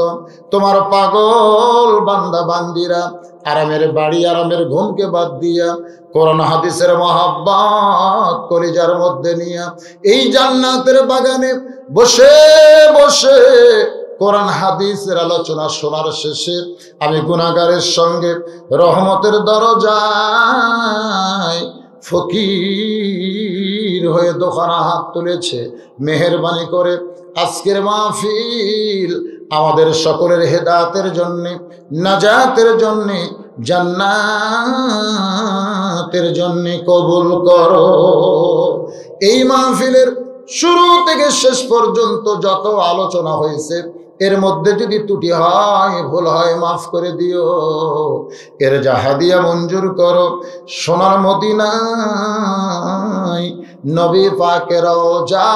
তোমার পাগল বান্দা বান্দিরা আরামের বাড়ি, আরামের ঘুমকে বাদ দিয়া কোরআন হাদিসের মহাব্বত কলিজার মধ্যে নিয়া এই জান্নাতের বাগানে বসে বসে কোরআন হাদিসের আলোচনা শোনার শেষে আমি গুনাহগারের সঙ্গে রহমতের দরজায় ফকির হয়ে দোকানা হাত তুলেছে। মেহেরবানি করে আজকের মাহফিল আমাদের সকলের হেদায়েতের জন্য, নাজাতের জন্য, জান্নাতের জন্য কবুল করো। এই মাহফিলের শুরু থেকে শেষ পর্যন্ত যত আলোচনা হয়েছে এর মধ্যে যদি ত্রুটি হয়, ভুল হয়, মাফ করে দিও। এর হাদিয়া মঞ্জুর করো। সোনার মদিনায় নবী পাকের রওজা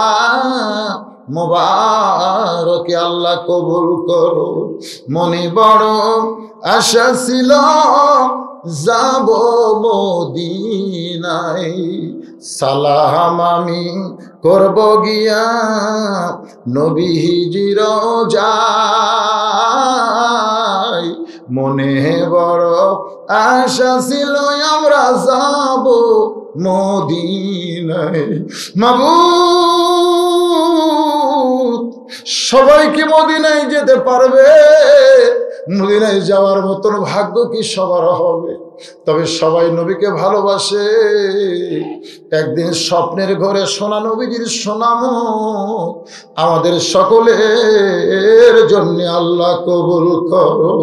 মুবারকে আল্লাহ কবুল করো। মনে বড় আশা ছিল যাব মদিনায়, সালাম আমি করব গিয়া নবী হিজির যাই, মনে বড় আশা ছিল আমরা যাব মদিনায়। মাবুদ, সবাই কি মদিনায় যেতে পারবে? মদিনায় যাওয়ার মতন ভাগ্য কি সবার হবে? তবে সবাই নবীকে ভালোবাসে। একদিন স্বপ্নের ঘরে সোনা নবীজির সোনামো আমাদের সকলের জন্য আল্লাহ কবুল করো।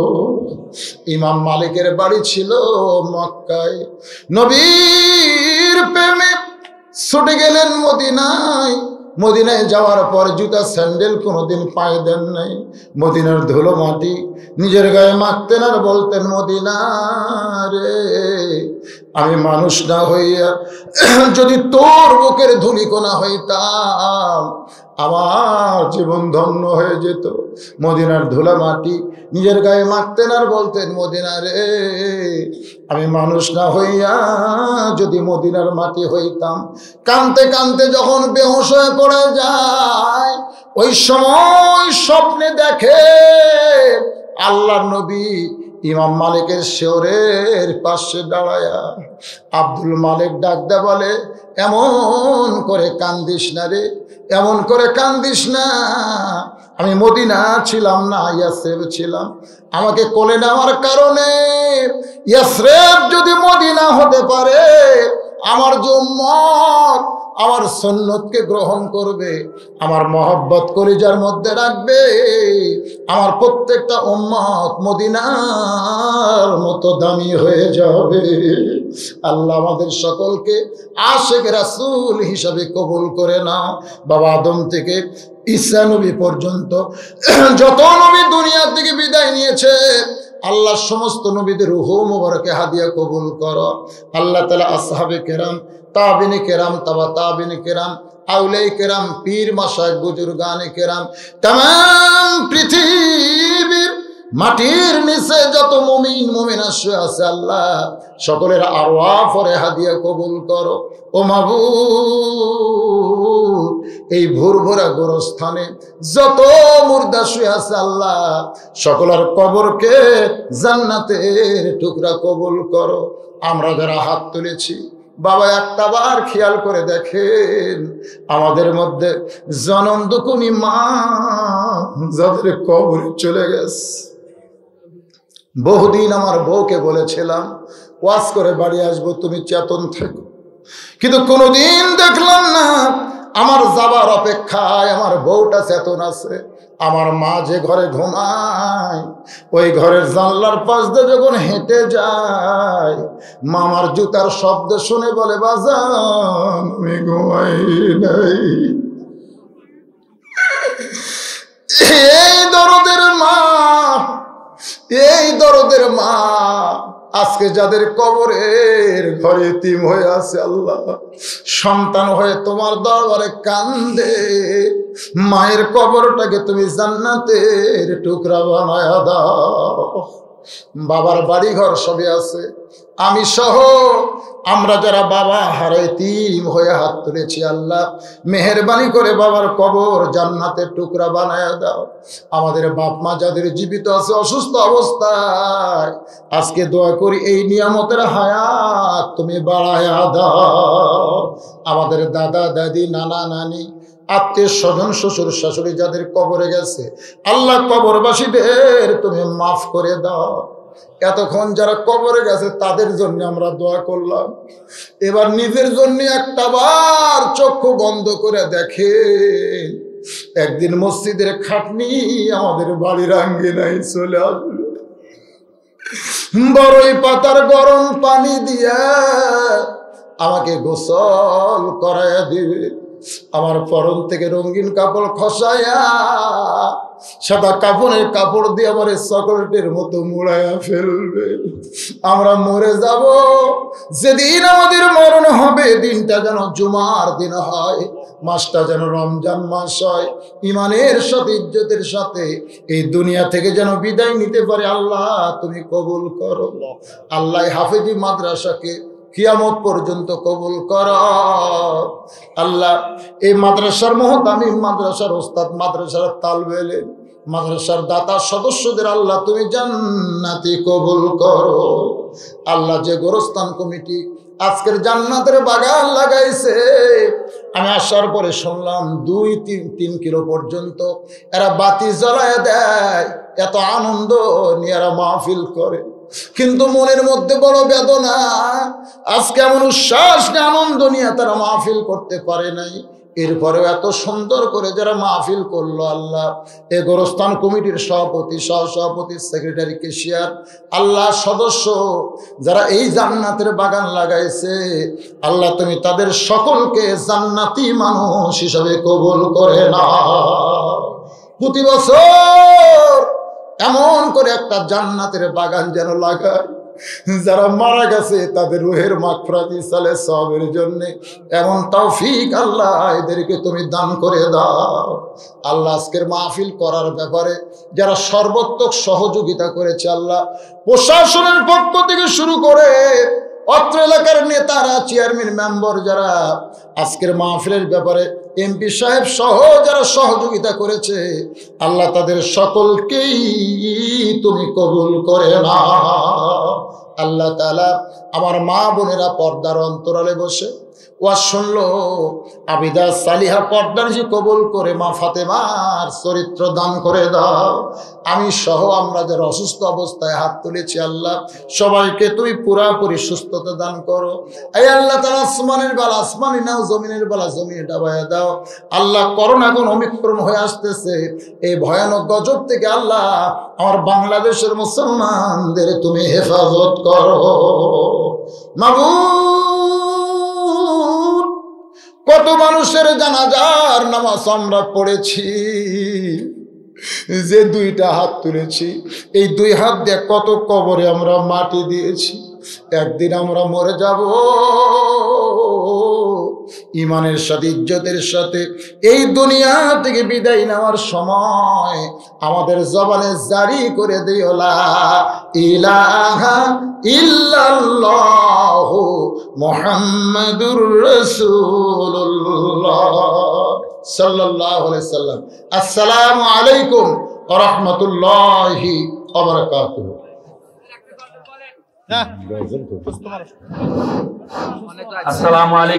ইমাম মালিকের বাড়ি ছিল মক্কায়। নবীর প্রেমে ছুটে গেলেন মদিনায়। মদিনায় যাওয়ার পর জুতা স্যান্ডেল কোনোদিন পায়ে দেন নাই। মদিনার ধুলো মাটি নিজের গায়ে মাখতেন আর বলতেন, মদিনা রে, আমি মানুষ না হইয়া যদি তোর বুকের ধুলিকণা হইতাম আমার জীবন ধন্য হয়ে যেত। মদিনার ধুলা মাটি নিজের গায়ে মাখতেন আর বলতেন, মদিনা রে, আমি মানুষ না হইয়া যদি মদিনার মাটি হইতাম। কানতে কানতে যখন বেহুশ হয়ে পড়ে যায়, ওই সময় স্বপ্নে দেখে আল্লাহর নবী ইমাম মালিকের শেওরের পাশে দাঁড়ায়া। আব্দুল মালিক ডাকতে বলে, এমন করে কান্দিস না রে, এমন করে কান্দিস না। আমি মদিনা ছিলাম না, ইয়াসরিব ছিলাম। আমাকে কোলে নেওয়ার কারণে ইয়াসরিব যদি মদিনা হতে পারে, আমার যে উম্মত আমার সুন্নতকে গ্রহণ করবে, আমার মহব্বত কলিজার মধ্যে রাখবে, আমার প্রত্যেকটা উম্মত মদিনার মতো দামি হয়ে যাবে। আল্লাহ আমাদের সকলকে আশিক রাসূল হিসাবে কবুল করে নাও। বাবা আদম থেকে ঈসা নবী পর্যন্ত যত নবী দুনিয়া থেকে বিদায় নিয়েছে, আল্লাহ সমস্ত নবীদের রূহ মুবারকে হাদিয়া কবুল করো। আল্লাহ তাআলা আসহাবে কেরাম, তাবিনে কেরাম, তাবা তাবিনে কেরাম, আউলাই কেরাম, পীর মাশায়েখ, বুজুর্গানে কেরাম, तमाम পৃথিবীর মাটির নিচে যত মুমিন মুমিনা শুয়ে আছে, আল্লাহ সকলের আরওয়াহ পরে হাদিয়া কবুল করো। ও মাবুদ, এই ভোরভোরা গোরস্থানে যত মুর্দা শুয়ে আছে, আল্লাহ সকলের কবরকে জান্নাতের টুকরা কবুল করো। আমরা যারা হাত তুলেছি, বাবা একটাবার খেয়াল করে দেখেন, আমাদের মধ্যে জনম দুকুনি মা যাদের কবরে চলে গেছে। বহুদিন আমার বউকে বলেছিলাম, ওয়াজ করে বাড়ি আসবো, তুমি চেতন থেকো, কিন্তু কোনোদিন দেখলাম না আমার যাবার অপেক্ষায় আমার বউটা চেতন আছে। আমার মা যে ঘরে ঘুমায়, ওই ঘরের জানলার পাশ দিয়ে যখন হেঁটে যায়, মামার জুতার শব্দ শুনে বলে, বাজান আমি ঘুমাই নাই। এই দরদের মা, এই দরদের মা আজকে যাদের কবরের ঘরে এতিম হয়ে আছে, আল্লাহ সন্তান হয়ে তোমার দরবারে কান্দে, মায়ের কবরটাকে তুমি জান্নাতের টুকরা বানায়া দাও। বাবার বাড়ি ঘর সবই আছে, আমি সহ আমরা যারা বাবা হারা এতিম হয়ে হাত তুলেছি, আল্লাহ মেহেরবানি করে বাবার কবর জান্নাতের টুকরা বানায়া দাও। আমাদের বাপ মা যাদের জীবিত আছে অসুস্থ অবস্থায়, আজকে দোয়া করি এই নিয়ামতের হায়াত তুমি বাড়ায়া দাও। আমাদের দাদা দাদি নানা নানি আত্মীয় স্বজন শ্বশুর শাশুড়ি যাদের কবরে গেছে, আল্লাহ কবরবাসীদের তুমি মাফ করে দাও। এতক্ষণ যারা কবরে গেছে তাদের জন্য আমরা দোয়া করলাম, এবার নিজের জন্য একটাবার চক্ষু বন্ধ করে দেখে, একদিন মসজিদের খাটনি আমাদের বাড়ির আঙ্গিনায় চলে আসবে, বড়ই পাতার গরম পানি দিয়া আমাকে গোসল করাইয়া দিবে, আমার পরন থেকে রঙিন কাপড় খসাইয়া সাদা কাপড়ের কাপড় দিয়ে আমার সকলটির মতো মুড়াইয়া ফেলবে। আমরা মরে যাব, যেদিন আমাদের মরণ হবে দিনটা যেন জুমার দিন হয়, মাসটা যেন রমজান মাস হয়, ইমানের সাথে ইজ্জতের সাথে এই দুনিয়া থেকে যেন বিদায় নিতে পারে। আল্লাহ তুমি কবুল করো। আল্লাহ হাফেজি মাদ্রাসাকে কিয়ামত পর্যন্ত কবুল কর আল্লাহ। এই মাদ্রাসার মুহতামিম, মাদ্রাসার ওস্তাদ, মাদ্রাসার তালবে ইলম, মাদ্রাসার দাতা সদস্যদের আল্লাহ তুমি জান্নাতি কবুল করো আল্লাহ। যে গোরস্থান কমিটি আজকের জান্নাতের বাগান লাগাইছে, আমি আসার পরে শুনলাম 2-3 কিলো পর্যন্ত এরা বাতি জ্বালায় দেয়, এত আনন্দ নিয়ে এরা মাহফিল করে। কিন্তু মনের মধ্যে বড় বেদনা, আজকে এমন উচ্ছ্বাস নিয়ে আনন্দ নিয়ে তারা মাহফিল করতে পারে নাই। এরপরেও এত সুন্দর করে যারা মাহফিল করলো আল্লাহ, এ গোরস্থান কমিটির সভাপতি, সহসভাপতি, সেক্রেটারি, কেশিয়ার, আল্লাহ সদস্য যারা এই জান্নাতের বাগান লাগাইছে আল্লাহ, তুমি তাদের সকলকে জান্নাতি মানুষ হিসাবে কবুল করে নাও। প্রতি বছর এমন করে একটা জান্নাতের বাগান যেন লাগায়, যারা মারা গেছে তাদের রুহের মাগফিরাত ইসালে সওয়াবের জন্য এমন তৌফিক আল্লাহ এদেরকে তুমি দান করে দাও আল্লাহ। আজকের মাহফিল করার ব্যাপারে যারা সর্বোত্তক সহযোগিতা করেছে আল্লাহ, প্রশাসনের পক্ষ থেকে শুরু করে অত্র এলাকার নেতারা, চেয়ারম্যান, মেম্বার যারা আজকের মাহফিলের ব্যাপারে, এমপি সাহেব সহ যারা সহযোগিতা করেছে আল্লাহ, তাদের সকলকেই তুমি কবুল করে নাও আল্লাহ তাআলা। আমার মা বোনেরা পর্দার অন্তরালে বসে ওয়াজ শুনলো, আবিদা সালিহা পর্দার যে কবুল করে মা ফাতেমার চরিত্র দান করে দাও। আমি সহ আমরা যারা অসুস্থ অবস্থায় হাত তুলেছি আল্লাহ, সবাইকে তুমি পুরাপুরি সুস্থতা দান করো। এই আল্লাহ তাআলা আসমানের বালা আসমানি নাও, জমিনের বালা জমিনে ডাবায়া দাও আল্লাহ। করোনা এখন অমিক্রম হয়ে আসতেছে, এই ভয়ানক গজব থেকে আল্লাহ আমার বাংলাদেশের মুসলমানদের তুমি হেফাজত করো মাবুদ। কত মানুষের জানাজার নামাজ আমরা পড়েছি, যে 2টা হাত তুলেছি, এই 2 হাত দিয়ে কত কবরে আমরা মাটি দিয়েছি। একদিন আমরা মরে যাব, ইমানের সাথে, ইজ্জতের সাথে এই দুনিয়া থেকে বিদায় নেওয়ার সময় আমাদের জবানে জারি করে দিও লা ইলাহা ইল্লাল্লাহু মুহাম্মাদুর রাসূলুল্লাহ সাল্লাল্লাহু আলাইহি সাল্লাম। আসসালামু আলাইকুম ওয়া রাহমাতুল্লাহি ওয়া বারাকাতুহু। আসসালামু আলাইকুম।